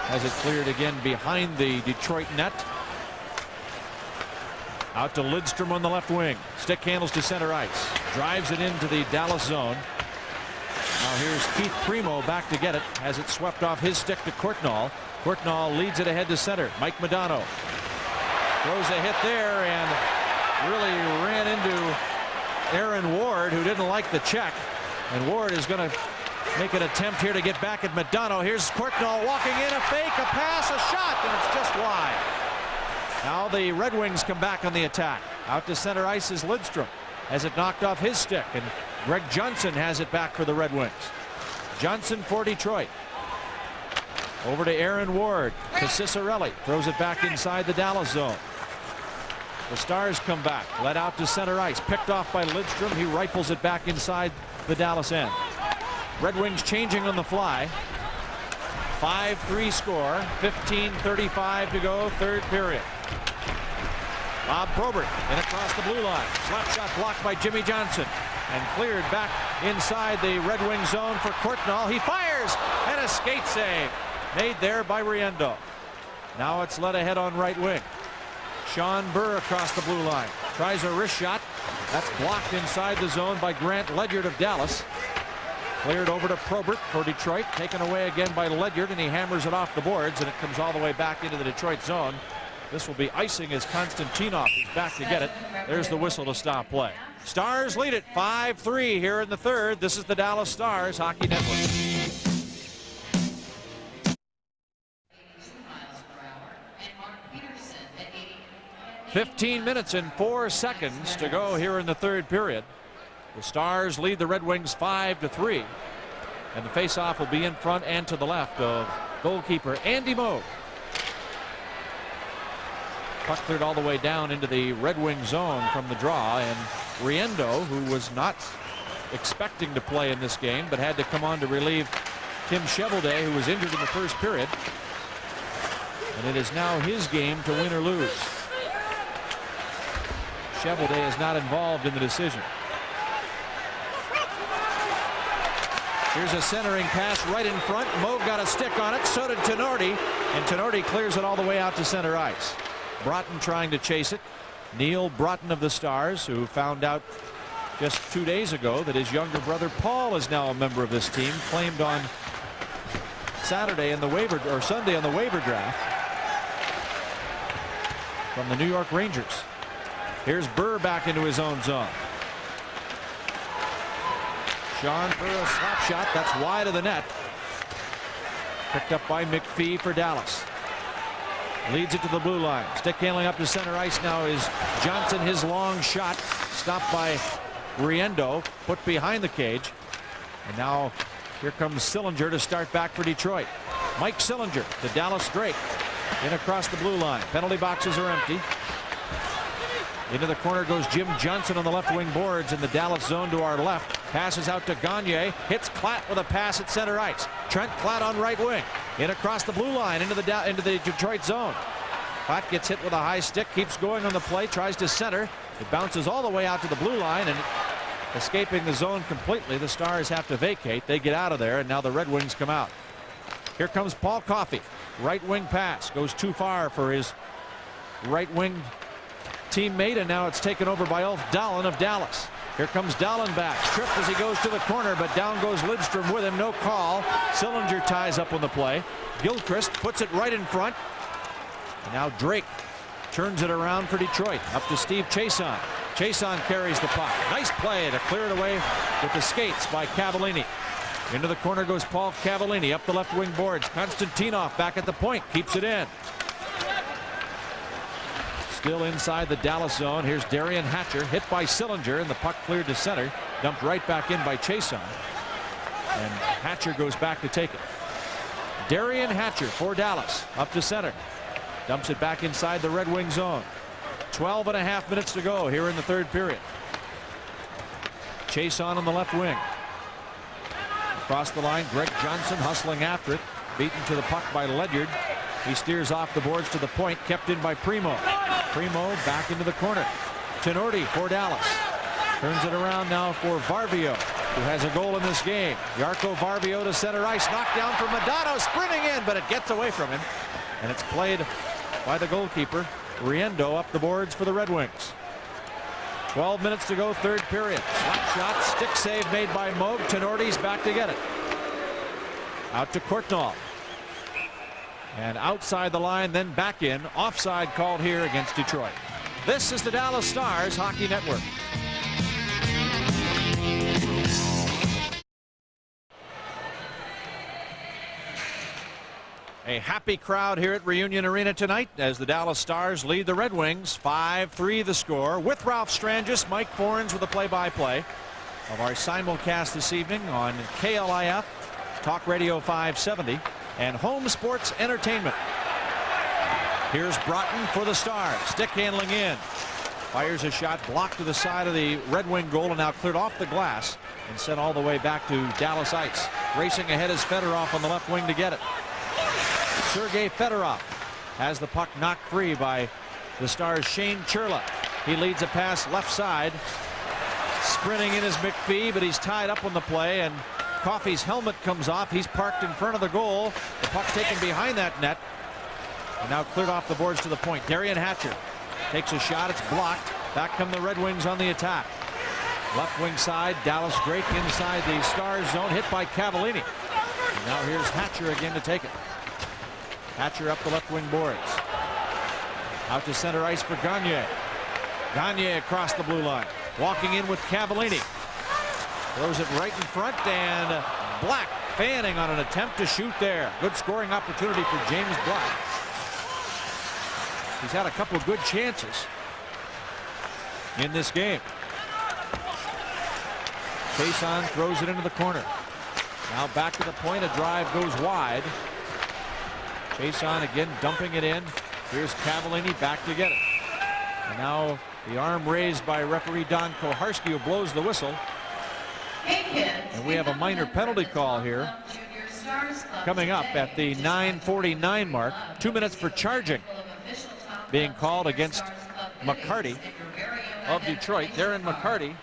Has it cleared again behind the Detroit net. Out to Lidstrom on the left wing. Stick handles to center ice. Drives it into the Dallas zone. Now here's Keith Primo back to get it. Has it swept off his stick to Courtnall. Courtnall leads it ahead to center. Mike Modano throws a hit there and really ran into Aaron Ward, who didn't like the check. And Ward is going to make an attempt here to get back at Modano. Here's Courtnall walking in, a fake, a pass, a shot, and it's just wide. Now the Red Wings come back on the attack. Out to center ice is Lidstrom. Has it knocked off his stick, and Greg Johnson has it back for the Red Wings. Johnson for Detroit. Over to Aaron Ward. To Cicerelli. Throws it back inside the Dallas zone. The Stars come back. Led out to center ice. Picked off by Lidstrom. He rifles it back inside the Dallas end. Red Wings changing on the fly. 5-3 score. 15:35 to go. Third period. Bob Probert in across the blue line. Slap shot blocked by Jimmy Johnson. And cleared back inside the Red Wing zone for Courtnall. He fires, and a skate save made there by Riendo. Now it's led ahead on right wing. Sean Burr across the blue line. Tries a wrist shot. That's blocked inside the zone by Grant Ledyard of Dallas. Cleared over to Probert for Detroit. Taken away again by Ledyard, and he hammers it off the boards, and it comes all the way back into the Detroit zone. This will be icing as Konstantinov is back to get it. There's the whistle to stop play. Stars lead it 5-3 here in the third. This is the Dallas Stars Hockey Network. 15 minutes and 4 seconds to go here in the third period. The Stars lead the Red Wings 5-3. And the faceoff will be in front and to the left of goalkeeper Andy Moog. Puck cleared all the way down into the Red Wing zone from the draw, and Riendo, who was not expecting to play in this game but had to come on to relieve Tim Cheveldae, who was injured in the first period. And it is now his game to win or lose. Cheveldae is not involved in the decision. Here's a centering pass right in front. Moog got a stick on it, so did Tenorti, and Tenorti clears it all the way out to center ice. Broughton trying to chase it. Neil Broughton of the Stars, who found out just 2 days ago that his younger brother Paul is now a member of this team, claimed on Saturday in the waiver, or Sunday on the waiver draft from the New York Rangers. Here's Burr back into his own zone. Sean Burr, a slap shot that's wide of the net. Picked up by McPhee for Dallas. Leads it to the blue line. Stick handling up to center ice now is Johnson. His long shot stopped by Riendo, put behind the cage. And now here comes Sillinger to start back for Detroit. Mike Sillinger to Dallas Drake. In across the blue line. Penalty boxes are empty. Into the corner goes Jim Johnson on the left wing boards in the Dallas zone to our left. Passes out to Gagne. Hits Klatt with a pass at center ice. Trent Klatt on right wing. In across the blue line into the Detroit zone. Klatt gets hit with a high stick. Keeps going on the play. Tries to center. It bounces all the way out to the blue line and escaping the zone completely. The Stars have to vacate. They get out of there, and now the Red Wings come out. Here comes Paul Coffey. Right wing pass. Goes too far for his right wing teammate, and now it's taken over by Ulf Dahlen of Dallas. Here comes Dahlen back. Tripped as he goes to the corner, but down goes Lidstrom with him. No call. Sillinger ties up on the play. Gilchrist puts it right in front. And now Drake turns it around for Detroit. Up to Steve Chason. Chason carries the puck. Nice play to clear it away with the skates by Cavallini. Into the corner goes Paul Cavallini. Up the left wing boards. Konstantinov back at the point. Keeps it in. Still inside the Dallas zone. Here's Darian Hatcher, hit by Sillinger, and the puck cleared to center. Dumped right back in by Chason. And Hatcher goes back to take it. Darian Hatcher for Dallas, up to center. Dumps it back inside the Red Wing zone. 12.5 minutes to go here in the third period. Chason on the left wing. Across the line, Greg Johnson hustling after it. Beaten to the puck by Ledyard. He steers off the boards to the point, kept in by Primo. Primo back into the corner. Tenorti for Dallas. Turns it around now for Varvio, who has a goal in this game. Jarkko Varvio to center ice. Knocked down from Madonna, sprinting in, but it gets away from him. And it's played by the goalkeeper, Riendo, up the boards for the Red Wings. 12 minutes to go, third period. Slap shot, stick save made by Moog. Tenorti's back to get it. Out to Courtnall. And outside the line, then back in. Offside called here against Detroit. This is the Dallas Stars Hockey Network. A happy crowd here at Reunion Arena tonight as the Dallas Stars lead the Red Wings 5-3 the score, with Ralph Strangis, Mike Forens with the play-by-play of our simulcast this evening on KLIF, Talk Radio 570, and Home Sports Entertainment. Here's Broughton for the Stars. Stick handling in. Fires a shot blocked to the side of the Red Wing goal and now cleared off the glass and sent all the way back to Dallas ice. Racing ahead is Fedorov on the left wing to get it. Sergei Fedorov has the puck knocked free by the Stars' Shane Churla. He leads a pass left side. Sprinting in is McPhee, but he's tied up on the play, and Coffey's helmet comes off. He's parked in front of the goal. The puck taken behind that net. And now cleared off the boards to the point. Darian Hatcher takes a shot. It's blocked. Back come the Red Wings on the attack. Left wing side. Dallas Drake inside the Stars zone. Hit by Cavallini. And now here's Hatcher again to take it. Hatcher up the left wing boards. Out to center ice for Gagne. Gagne across the blue line. Walking in with Cavallini. Throws it right in front, and Black fanning on an attempt to shoot there. Good scoring opportunity for James Black. He's had a couple of good chances in this game. Chason throws it into the corner. Now back to the point. A drive goes wide. Chason again dumping it in. Here's Cavallini back to get it. And now the arm raised by referee Don Koharski, who blows the whistle. And we have a minor penalty call here coming up at the 9:49 mark. 2 minutes for charging being called against McCarty of Detroit. Darren McCarty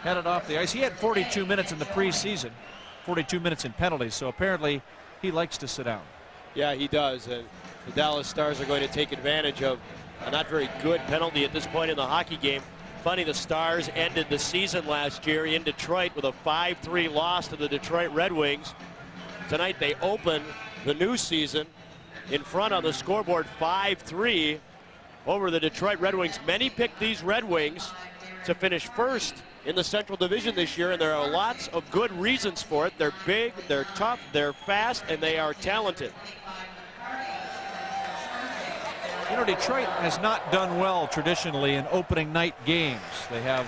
headed off the ice. He had 42 minutes in the preseason, 42 minutes in penalties, so apparently he likes to sit down. Yeah, he does, and the Dallas Stars are going to take advantage of a not very good penalty at this point in the hockey game. Funny, the Stars ended the season last year in Detroit with a 5-3 loss to the Detroit Red Wings. Tonight they open the new season in front on the scoreboard 5-3 over the Detroit Red Wings. Many picked these Red Wings to finish first in the Central Division this year, and there are lots of good reasons for it. They're big, they're tough, they're fast, and they are talented. You know, Detroit has not done well traditionally in opening night games. They have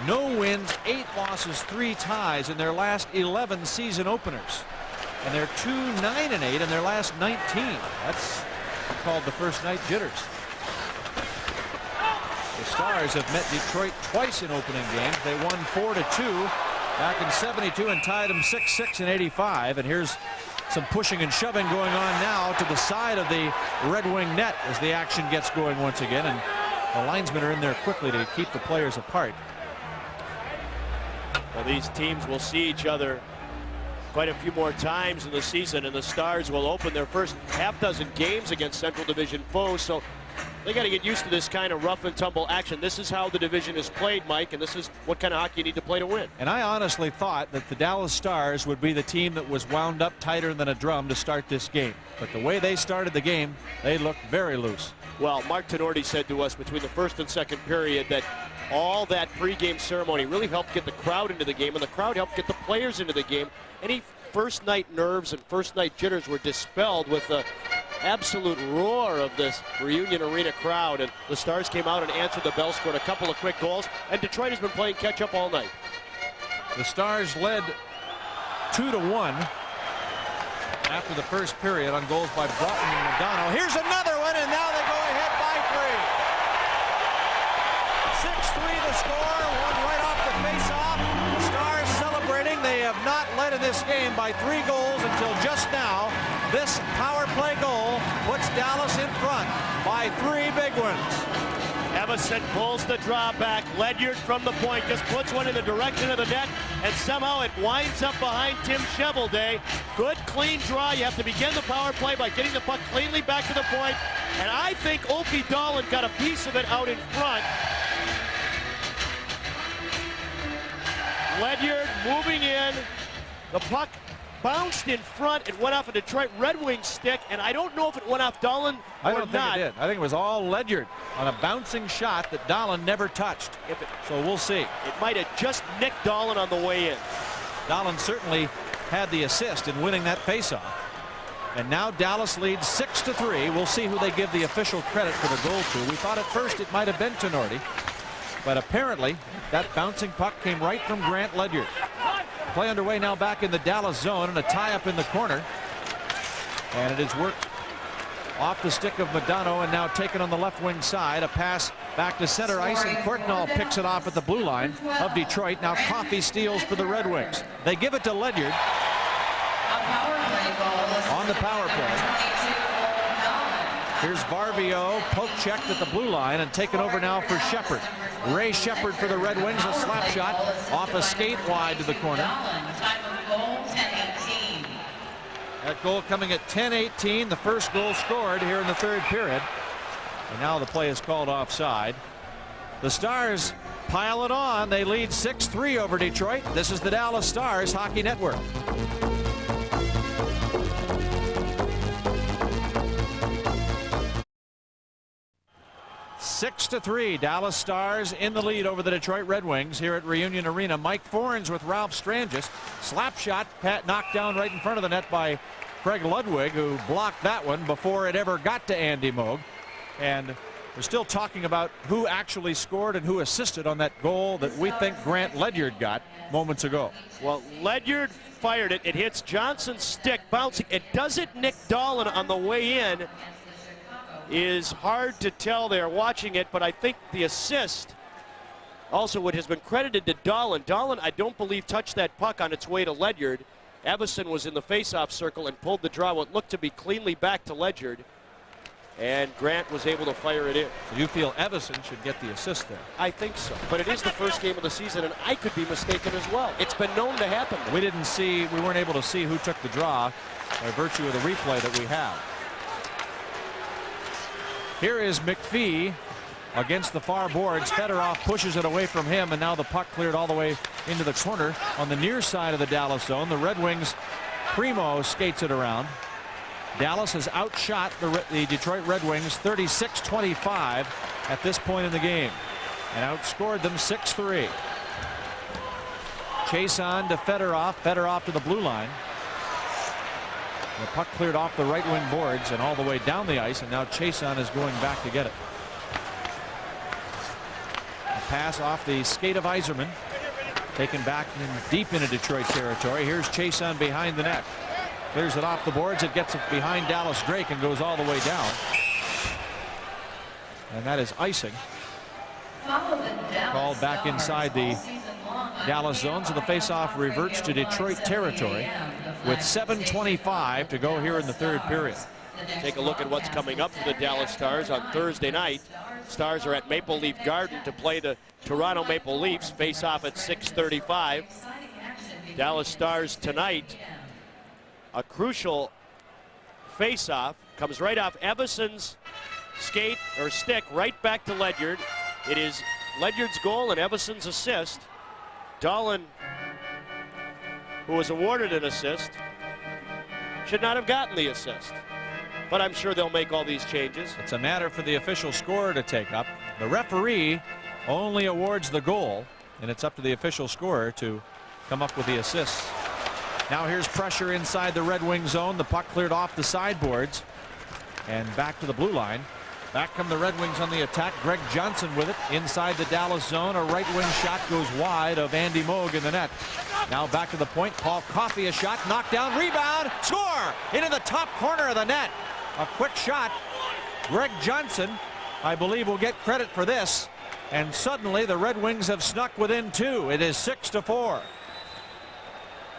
no wins, 8 losses, 3 ties in their last 11 season openers. And they're 2-9-8 in their last 19. That's called the first night jitters. The Stars have met Detroit twice in opening games. They won 4-2 back in 72 and tied them 6-6 in 85. And here's some pushing and shoving going on now to the side of the Red Wing net as the action gets going once again, and the linesmen are in there quickly to keep the players apart. Well, these teams will see each other quite a few more times in the season, and the Stars will open their first half-dozen games against Central Division foes, so they got to get used to this kind of rough and tumble action. This is how the division is played, Mike, and this is what kind of hockey you need to play to win. And I honestly thought that the Dallas Stars would be the team that was wound up tighter than a drum to start this game. But the way they started the game, they looked very loose. Well, Mark Tenorti said to us between the first and second period that all that pregame ceremony really helped get the crowd into the game, and the crowd helped get the players into the game. Any first night nerves and first night jitters were dispelled with the absolute roar of this Reunion Arena crowd, and the Stars came out and answered the bell, scored a couple of quick goals, and Detroit has been playing catch-up all night. The Stars led 2-1 after the first period on goals by Broughton and Madonna. Here's another one, and now they go ahead by 3. 6-3 the score, one right off the face-off. The Stars celebrating. They have not led in this game by 3 goals until just now. This power play goal puts Dallas in front by 3 big ones. Evason pulls the draw back. Ledyard from the point just puts one in the direction of the net, and somehow it winds up behind Tim Chevelday. Good, clean draw. You have to begin the power play by getting the puck cleanly back to the point, and I think Opie Dahlin got a piece of it out in front. Ledyard moving in. The puck bounced in front. It went off a Detroit Red Wings stick, and I don't know if it went off Dahlin or I don't think not. it did. I think it was all Ledyard on a bouncing shot that Dahlin never touched. So we'll see. It might have just nicked Dahlin on the way in. Dahlin certainly had the assist in winning that faceoff. And now Dallas leads 6-3. We'll see who they give the official credit for the goal to. We thought at first it might have been Tenorti, but apparently that bouncing puck came right from Grant Ledyard. Play underway now back in the Dallas zone, and a tie-up in the corner. And it is worked off the stick of Madonna and now taken on the left wing side. A pass back to center ice, and Courtnall picks it off at the blue line of Detroit. Now Coffey steals for the Red Wings. They give it to Ledyard on the power play. Here's Varvio, poke checked at the blue line and taken over now for Shepard. Ray Shepard for the Red Wings, a slap shot off a skate wide to the corner. That goal coming at 10:18, the first goal scored here in the third period. And now the play is called offside. The Stars pile it on. They lead 6-3 over Detroit. This is the Dallas Stars Hockey Network. 6-3, Dallas Stars in the lead over the Detroit Red Wings here at Reunion Arena. Mike Forens with Ralph Strangis. Slap shot, knocked down right in front of the net by Craig Ludwig, who blocked that one before it ever got to Andy Moog. And we're still talking about who actually scored and who assisted on that goal that we think Grant Ledyard got moments ago. Well, Ledyard fired it. It hits Johnson's stick, bouncing. It doesn't nick Dahlin on the way in. Is hard to tell there watching it, but I think the assist also what has been credited to Dahlin. Dahlin, I don't believe, touched that puck on its way to Ledyard. Evason was in the face-off circle and pulled the draw, what looked to be cleanly back to Ledyard, and Grant was able to fire it in. So you feel Evason should get the assist there? I think so, but it is the first game of the season, and I could be mistaken as well. It's been known to happen. We weren't able to see who took the draw by virtue of the replay that we have. Here is McPhee against the far boards. Fedorov pushes it away from him, and now the puck cleared all the way into the corner on the near side of the Dallas zone. The Red Wings, Primo skates it around. Dallas has outshot the Detroit Red Wings 36-25 at this point in the game and outscored them 6-3. Chase on to Fedorov. Fedorov to the blue line. The puck cleared off the right wing boards and all the way down the ice, and now Chason is going back to get it. A pass off the skate of Yzerman, taken back in deep into Detroit territory. Here's Chason behind the net. Clears it off the boards. It gets it behind Dallas Drake and goes all the way down. And that is icing. Called back inside the Dallas zone, so the faceoff reverts to Detroit territory with 7:25 to go here in the third period. Take a look at what's coming up for the Dallas Stars on Thursday night. Stars are at Maple Leaf Garden to play the Toronto Maple Leafs. Face off at 6:35. Dallas Stars tonight, a crucial face-off, comes right off Evason's skate or stick right back to Ledyard. It is Ledyard's goal and Evason's assist. Dahlin, who was awarded an assist, should not have gotten the assist. But I'm sure they'll make all these changes. It's a matter for the official scorer to take up. The referee only awards the goal, and it's up to the official scorer to come up with the assists. Now here's pressure inside the Red Wing zone. The puck cleared off the sideboards. and back to the blue line. Back come the Red Wings on the attack. Greg Johnson with it inside the Dallas zone. A right wing shot goes wide of Andy Moog in the net. Now back to the point. Paul Coffey, a shot, knocked down, rebound, score into the top corner of the net. A quick shot. Greg Johnson, I believe, will get credit for this. And suddenly the Red Wings have snuck within 2. It is 6-4.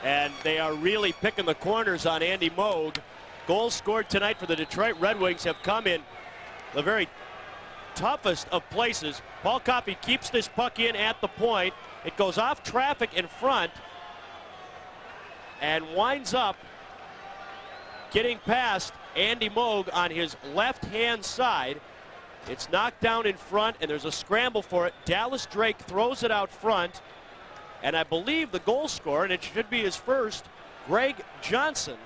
And they are really picking the corners on Andy Moog. Goals scored tonight for the Detroit Red Wings have come in the very toughest of places. Paul Coffey keeps this puck in at the point. It goes off traffic in front and winds up getting past Andy Moog on his left-hand side. It's knocked down in front, and there's a scramble for it. Dallas Drake throws it out front, and I believe the goal scorer, and it should be his first, Greg Johnson,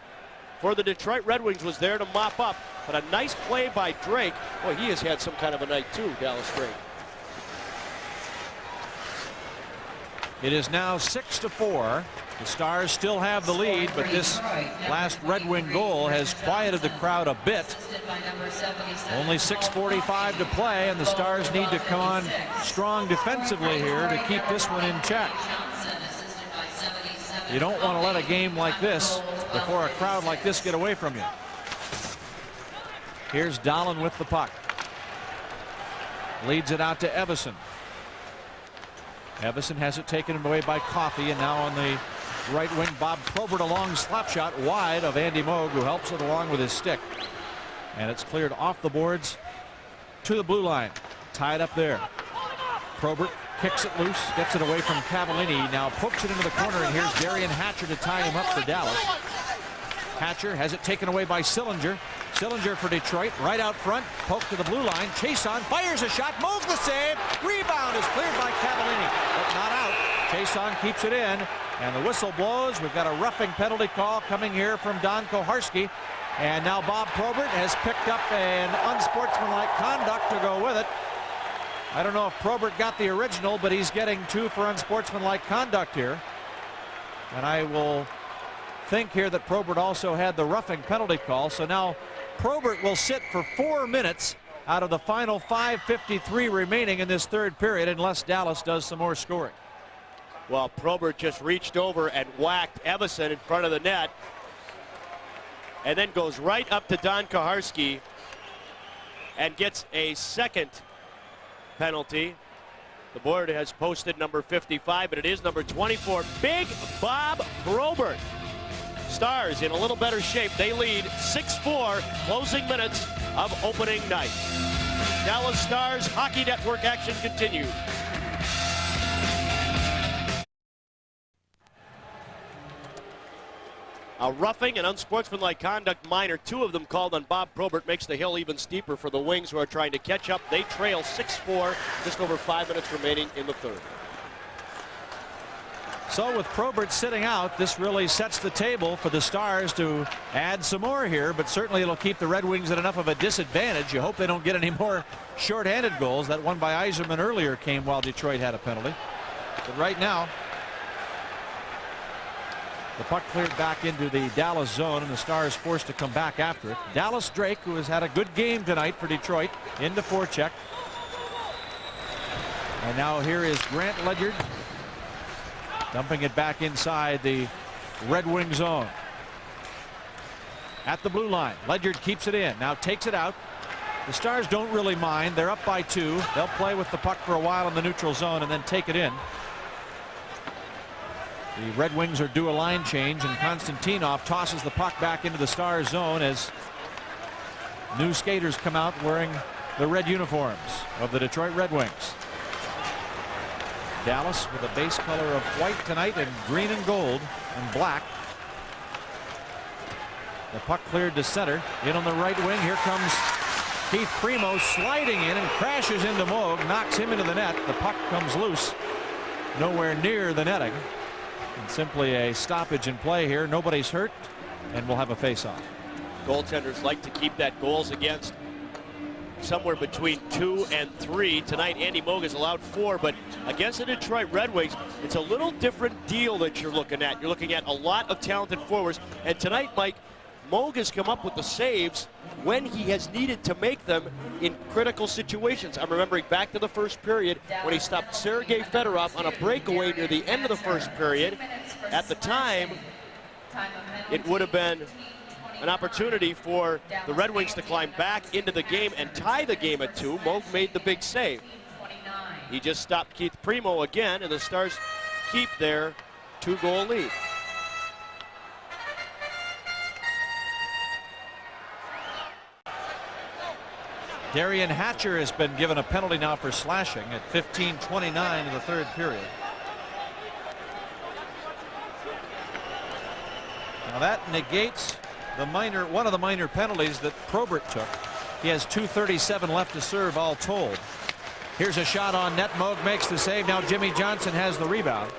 for the Detroit Red Wings, was there to mop up. But a nice play by Drake. Boy, he has had some kind of a night too, Dallas Drake. It is now 6-4. The Stars still have the lead, but this last Red Wing goal has quieted the crowd a bit. Only 6:45 to play, and the Stars need to come on strong defensively here to keep this one in check. You don't want to let a game like this, before a crowd like this, get away from you. Here's Dahlin with the puck. Leads it out to Evason. Evason has it taken away by Coffey, and now on the right wing, Bob Probert, a long slap shot wide of Andy Moog, who helps it along with his stick. And it's cleared off the boards to the blue line. Tied up there. Probert kicks it loose, gets it away from Cavallini, now pokes it into the corner, and here's Darian Hatcher to tie him up for Dallas. Hatcher has it taken away by Sillinger. Sillinger for Detroit, right out front, poke to the blue line. Chason fires a shot, Moog the save. Rebound is cleared by Cavallini, but not out. Chason keeps it in, and the whistle blows. We've got a roughing penalty call coming here from Don Koharski. And now Bob Probert has picked up an unsportsmanlike conduct to go with it. I don't know if Probert got the original, but he's getting 2 for unsportsmanlike conduct here. And I will think here that Probert also had the roughing penalty call. So now Probert will sit for 4 minutes out of the final 5:53 remaining in this third period, unless Dallas does some more scoring. Well, Probert just reached over and whacked Evason in front of the net, and then goes right up to Don Koharski and gets a second penalty. The board has posted number 55, but it is number 24. Big Bob Probert. Stars in a little better shape. They lead 6-4, closing minutes of opening night. Dallas Stars Hockey Network action continues. A roughing and unsportsmanlike conduct minor, 2 of them called on Bob Probert, makes the hill even steeper for the Wings, who are trying to catch up. They trail 6-4, just over 5 minutes remaining in the third. So with Probert sitting out, this really sets the table for the Stars to add some more here, but certainly it'll keep the Red Wings at enough of a disadvantage. You hope they don't get any more shorthanded goals. That one by Yzerman earlier came while Detroit had a penalty. But right now, the puck cleared back into the Dallas zone, and the Stars forced to come back after it. Dallas Drake, who has had a good game tonight for Detroit, into forecheck. And now here is Grant Ledyard, dumping it back inside the Red Wing zone. At the blue line, Ledyard keeps it in, now takes it out. The Stars don't really mind. They're up by 2. They'll play with the puck for a while in the neutral zone and then take it in. The Red Wings are due a line change, and Konstantinov tosses the puck back into the Stars zone as new skaters come out wearing the red uniforms of the Detroit Red Wings. Dallas with a base color of white tonight, and green and gold and black. The puck cleared to center. In on the right wing, here comes Keith Primo sliding in and crashes into Moog, knocks him into the net. The puck comes loose, nowhere near the netting. And simply a stoppage in play here. Nobody's hurt, and we'll have a face-off. Goaltenders like to keep that goals against somewhere between 2 and 3. Tonight, Andy Moog has allowed 4, but against the Detroit Red Wings, it's a little different deal that you're looking at. You're looking at a lot of talented forwards, and tonight, Mike, Moog has come up with the saves when he has needed to make them in critical situations. I'm remembering back to the first period when he stopped Sergei Fedorov on a breakaway near the end of the first period. At the time, it would have been an opportunity for the Red Wings to climb back into the game and tie the game at 2. Moog made the big save. He just stopped Keith Primo again, and the Stars keep their 2-goal lead. Darian Hatcher has been given a penalty now for slashing at 15:29 in the third period. Now that negates one of the minor penalties that Probert took. He has 2:37 left to serve all told. Here's a shot on net. Moog makes the save. Now Jimmy Johnson has the rebound.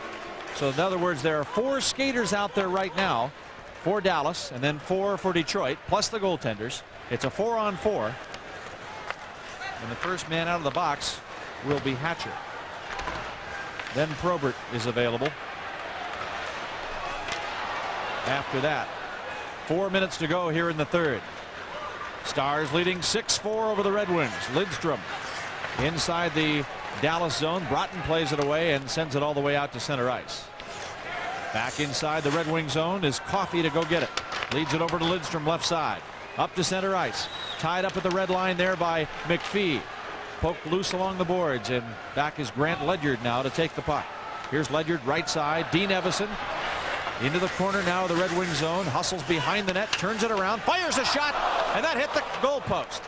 So in other words, there are 4 skaters out there right now for Dallas, and then 4 for Detroit, plus the goaltenders. It's a 4-on-4. And the first man out of the box will be Hatcher. Then Probert is available. After that, 4 minutes to go here in the third. Stars leading 6-4 over the Red Wings. Lidstrom inside the Dallas zone. Broughton plays it away and sends it all the way out to center ice. Back inside the Red Wing zone is Coffey to go get it. Leads it over to Lidstrom left side. Up to center ice. Tied up at the red line there by McPhee. Poked loose along the boards, and back is Grant Ledyard now to take the puck. Here's Ledyard right side. Dean Evison into the corner now of the Red Wing zone. Hustles behind the net, turns it around, fires a shot, and that hit the goalpost.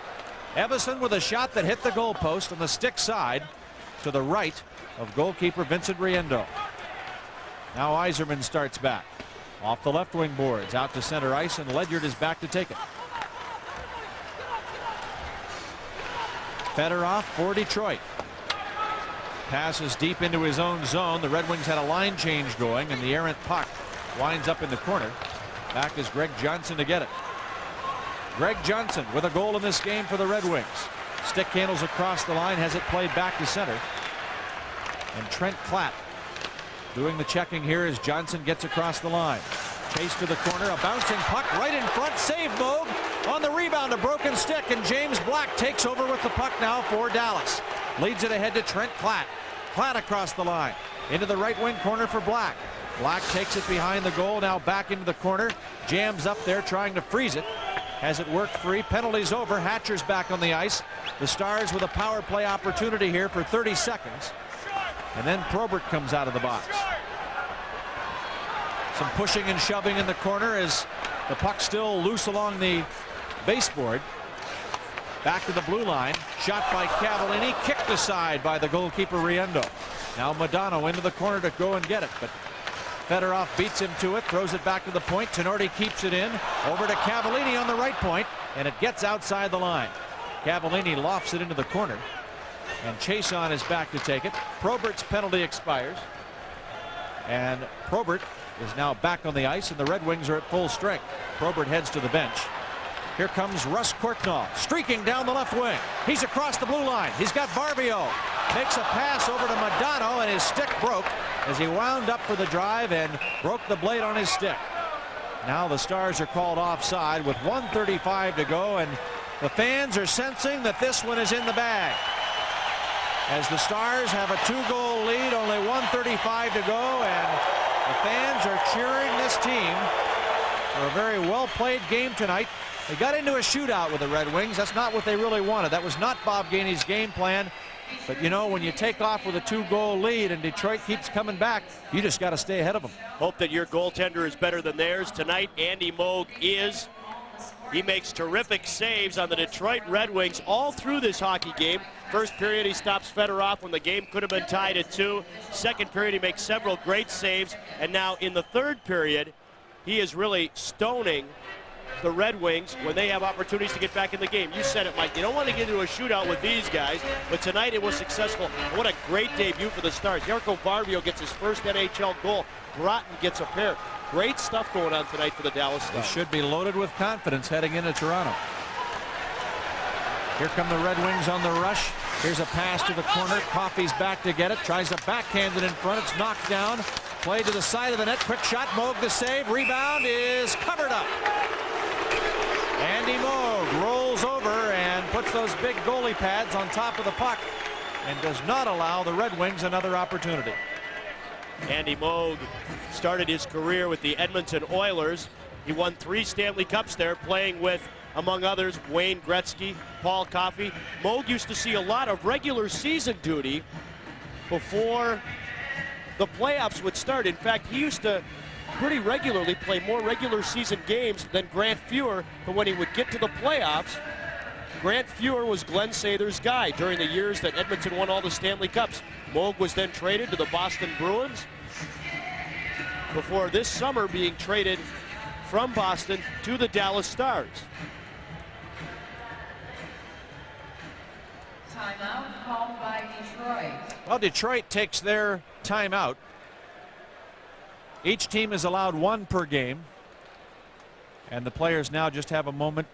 Evison with a shot that hit the goalpost on the stick side to the right of goalkeeper Vincent Riendo. Now Yzerman starts back. Off the left wing boards, out to center ice, and Ledyard is back to take it. Fedorov for Detroit. Passes deep into his own zone. The Red Wings had a line change going, and the errant puck winds up in the corner. Back is Greg Johnson to get it. Greg Johnson with a goal in this game for the Red Wings. Stick handles across the line, has it played back to center. And Trent Klatt doing the checking here as Johnson gets across the line. Chase to the corner, a bouncing puck right in front. Save Moog on the rebound, a broken stick, and James Black takes over with the puck now for Dallas. Leads it ahead to Trent Klatt. Klatt across the line into the right wing corner for Black. Black takes it behind the goal, now back into the corner. Jams up there trying to freeze it. Has it worked free. Penalties over. Hatcher's back on the ice. The Stars with a power play opportunity here for 30 seconds. And then Probert comes out of the box. Some pushing and shoving in the corner as the puck still loose along the baseboard. Back to the blue line. Shot by Cavallini. Kicked aside by the goalkeeper Riendo. Now Modano into the corner to go and get it, but Fedorov beats him to it, throws it back to the point. Tenorti keeps it in. Over to Cavallini on the right point, and it gets outside the line. Cavallini lofts it into the corner, and Chason is back to take it. Probert's penalty expires, and Probert is now back on the ice, and the Red Wings are at full strength. Probert heads to the bench. Here comes Russ Courtnall streaking down the left wing. He's across the blue line. He's got Barbio. Makes a pass over to Modano, and his stick broke as he wound up for the drive and broke the blade on his stick. Now the Stars are called offside with 1:35 to go, and the fans are sensing that this one is in the bag. As the Stars have a 2-goal lead, only 1:35 to go, and the fans are cheering this team for a very well-played game tonight. They got into a shootout with the Red Wings. That's not what they really wanted. That was not Bob Gainey's game plan. But you know, when you take off with a 2-goal lead and Detroit keeps coming back, you just got to stay ahead of them. Hope that your goaltender is better than theirs. Tonight, Andy Moog is. He makes terrific saves on the Detroit Red Wings all through this hockey game. First period, he stops Fedorov when the game could have been tied at 2. Second period, he makes several great saves. And now in the third period, he is really stoning the Red Wings when they have opportunities to get back in the game. You said it, Mike. You don't want to get into a shootout with these guys, but tonight it was successful. What a great debut for the Stars. Jarkko Barbio gets his first NHL goal. Broughton gets a pair. Great stuff going on tonight for the Dallas Stars. They should be loaded with confidence heading into Toronto. Here come the Red Wings on the rush. Here's a pass to the corner. Coffey's back to get it. Tries to backhand it in front. It's knocked down. Played to the side of the net. Quick shot. Moog the save. Rebound is covered up. puts those big goalie pads on top of the puck and does not allow the Red Wings another opportunity. Andy Moog started his career with the Edmonton Oilers. He won 3 Stanley Cups there, playing with, among others, Wayne Gretzky, Paul Coffey. Moog used to see a lot of regular season duty before the playoffs would start. In fact, he used to pretty regularly play more regular season games than Grant Fuhr, but when he would get to the playoffs, Grant Fuhr was Glenn Sather's guy during the years that Edmonton won all the Stanley Cups. Moog was then traded to the Boston Bruins before this summer being traded from Boston to the Dallas Stars. Timeout called by Detroit. Well, Detroit takes their timeout. Each team is allowed 1 per game. And the players now just have a moment.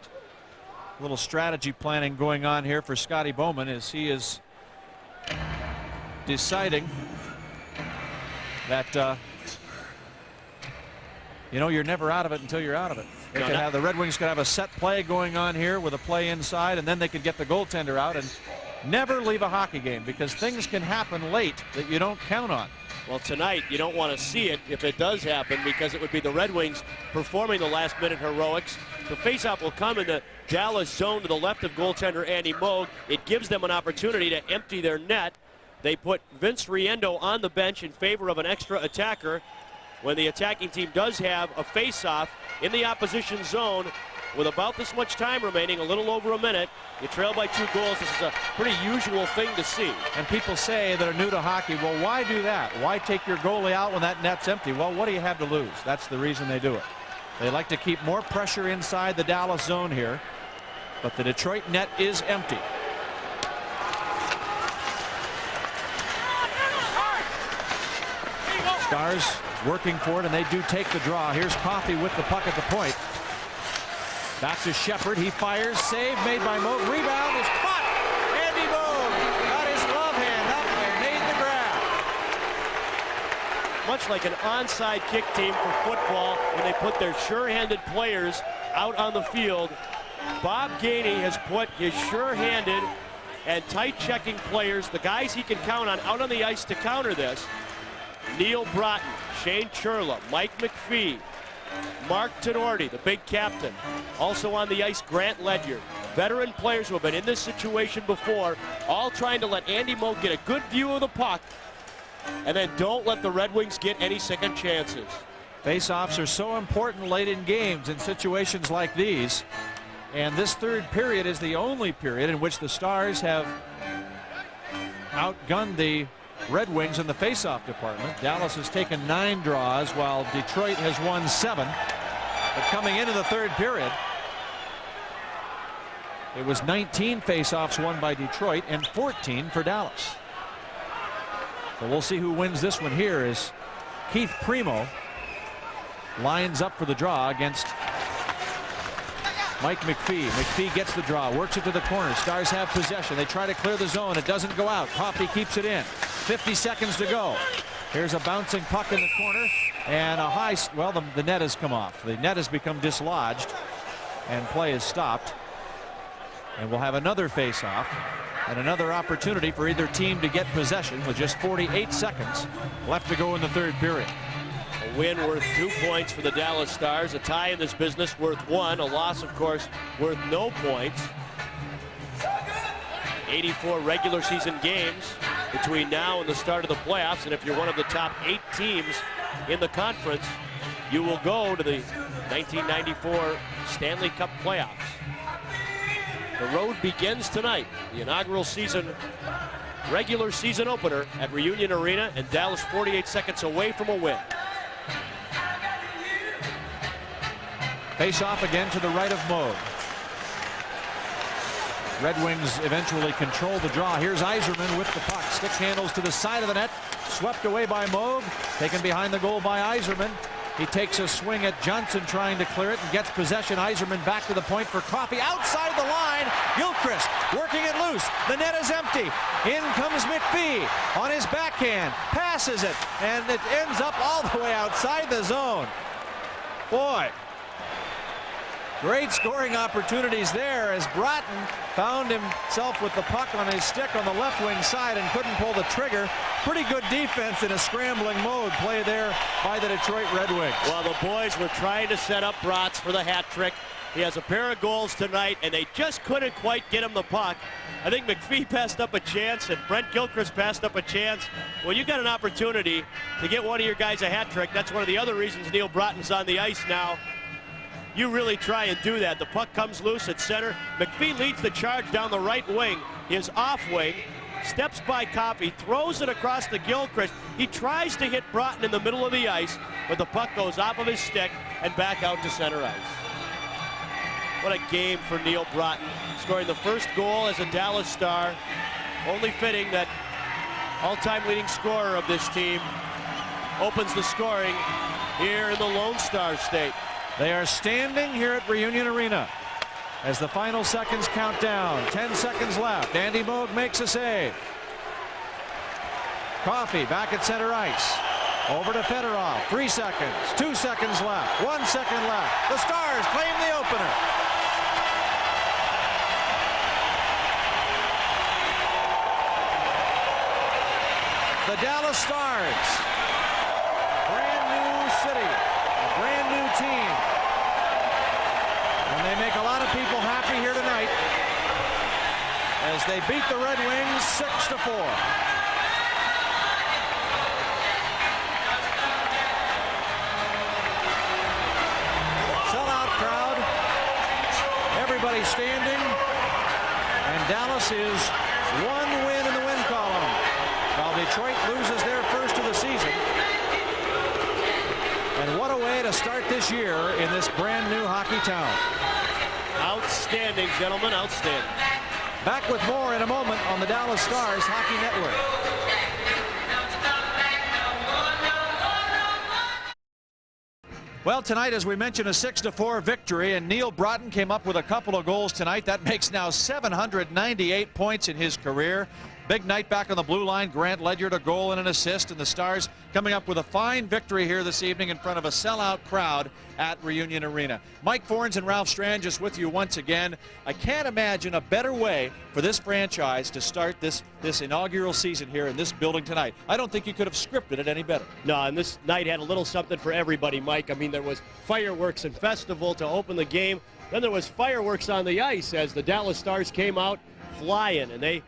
A little strategy planning going on here for Scotty Bowman as he is deciding that you know, you're never out of it until you're out of it. They could have, the Red Wings could have a set play going on here with a play inside, and then they could get the goaltender out and never leave a hockey game, because things can happen late that you don't count on. Well, tonight you don't want to see it if it does happen, because it would be the Red Wings performing the last-minute heroics. The faceoff will come in the Dallas zone to the left of goaltender Andy Moog. It gives them an opportunity to empty their net. They put Vince Riendo on the bench in favor of an extra attacker. When the attacking team does have a faceoff in the opposition zone with about this much time remaining, a little over a minute, you trail by 2 goals. This is a pretty usual thing to see. And people say that are new to hockey, well, why do that? Why take your goalie out when that net's empty? Well, what do you have to lose? That's the reason they do it. They like to keep more pressure inside the Dallas zone here, but the Detroit net is empty. Stars working for it, and they do take the draw. Here's Coffey with the puck at the point. Back to Shepard. He fires. Save made by Moog. Rebound is caught. Andy Moog got his glove hand up and made the grab. Much like an onside kick team for football, when they put their sure-handed players out on the field, Bob Gainey has put his sure-handed and tight-checking players, the guys he can count on, out on the ice to counter this. Neil Broughton, Shane Churla, Mike McPhee, Mark Tenorti, the big captain. Also on the ice, Grant Ledyard. Veteran players who have been in this situation before, all trying to let Andy Moog get a good view of the puck, and then don't let the Red Wings get any second chances. Faceoffs are so important late in games in situations like these. And this third period is the only period in which the Stars have outgunned the Red Wings in the faceoff department. Dallas has taken 9 draws while Detroit has won 7. But coming into the third period, it was 19 faceoffs won by Detroit and 14 for Dallas. So we'll see who wins this one here as Keith Primo lines up for the draw against Mike McPhee. McPhee gets the draw, works it to the corner. Stars have possession. They try to clear the zone. It doesn't go out. Coffey keeps it in. 50 seconds to go. Here's a bouncing puck in the corner and a high, well, the net has come off. The net has become dislodged and play is stopped. And we'll have another face-off and another opportunity for either team to get possession with just 48 seconds left to go in the third period. A win worth 2 points for the Dallas Stars. A tie in this business worth 1. A loss, of course, worth no points. 84 regular season games between now and the start of the playoffs, and if you're one of the top 8 teams in the conference, you will go to the 1994 Stanley Cup playoffs. The road begins tonight, the inaugural regular season opener at Reunion Arena, and Dallas 48 seconds away from a win. Face off again to the right of Moog. Red Wings eventually control the draw. Here's Yzerman with the puck. Stick handles to the side of the net. Swept away by Moog. Taken behind the goal by Yzerman. He takes a swing at Johnson trying to clear it and gets possession. Yzerman back to the point for Coffey. Outside the line. Gilchrist working it loose. The net is empty. In comes McPhee on his backhand. Passes it. And it ends up all the way outside the zone. Boy. Great scoring opportunities there as Broughton found himself with the puck on his stick on the left wing side and couldn't pull the trigger. Pretty good defense in a scrambling mode play there by the Detroit Red Wings. Well, the boys were trying to set up Bratz for the hat trick. He has a pair of goals tonight, and they just couldn't quite get him the puck. I think McPhee passed up a chance, and Brent Gilchrist passed up a chance. Well, you got an opportunity to get one of your guys a hat trick. That's one of the other reasons Neil Broughton's on the ice now. You really try and do that. The puck comes loose at center. McPhee leads the charge down the right wing. His off wing steps by Coffey, throws it across to Gilchrist. He tries to hit Broughton in the middle of the ice, but the puck goes off of his stick and back out to center ice. What a game for Neil Broughton, scoring the first goal as a Dallas Star. Only fitting that all-time leading scorer of this team opens the scoring here in the Lone Star State. They are standing here at Reunion Arena as the final seconds count down. 10 seconds left. Andy Moog makes a save. Coffey back at center ice. Over to Fedorov. 3 seconds. 2 seconds left. 1 second left. The Stars claim the opener. The Dallas Stars. Brand new city. A brand new team. And they make a lot of people happy here tonight as they beat the Red Wings 6-4. Sellout crowd. Everybody standing. And Dallas is 1 win in the win column, while Detroit loses their first of the season. And what a way to start this year in this brand new hockey town. Outstanding, gentlemen, outstanding. Back with more in a moment on the Dallas Stars Hockey Network. Well, tonight, as we mentioned, a 6-4 victory, and Neil Broughton came up with a couple of goals tonight. That makes now 798 points in his career. Big night back on the blue line. Grant Ledyard a goal and an assist, and the Stars coming up with a fine victory here this evening in front of a sellout crowd at Reunion Arena. Mike Fornes and Ralph Strangis with you once again. I can't imagine a better way for this franchise to start this inaugural season here in this building tonight. I don't think you could have scripted it any better. No, and this night had a little something for everybody, Mike. I mean, there was fireworks and festival to open the game. Then there was fireworks on the ice as the Dallas Stars came out flying, and they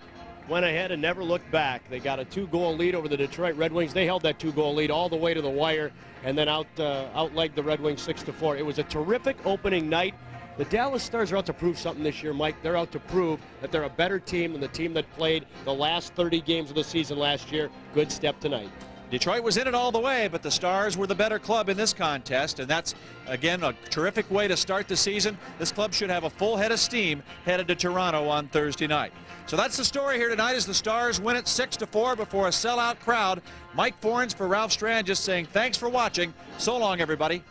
went ahead and never looked back. They got a 2-goal lead over the Detroit Red Wings. They held that 2-goal lead all the way to the wire and then outlegged the Red Wings 6-4. It was a terrific opening night. The Dallas Stars are out to prove something this year, Mike. They're out to prove that they're a better team than the team that played the last 30 games of the season last year. Good step tonight. Detroit was in it all the way, but the Stars were the better club in this contest, and that's, again, a terrific way to start the season. This club should have a full head of steam headed to Toronto on Thursday night. So that's the story here tonight as the Stars win it 6-4 before a sellout crowd. Mike Fornes for Ralph Strangis saying thanks for watching. So long, everybody.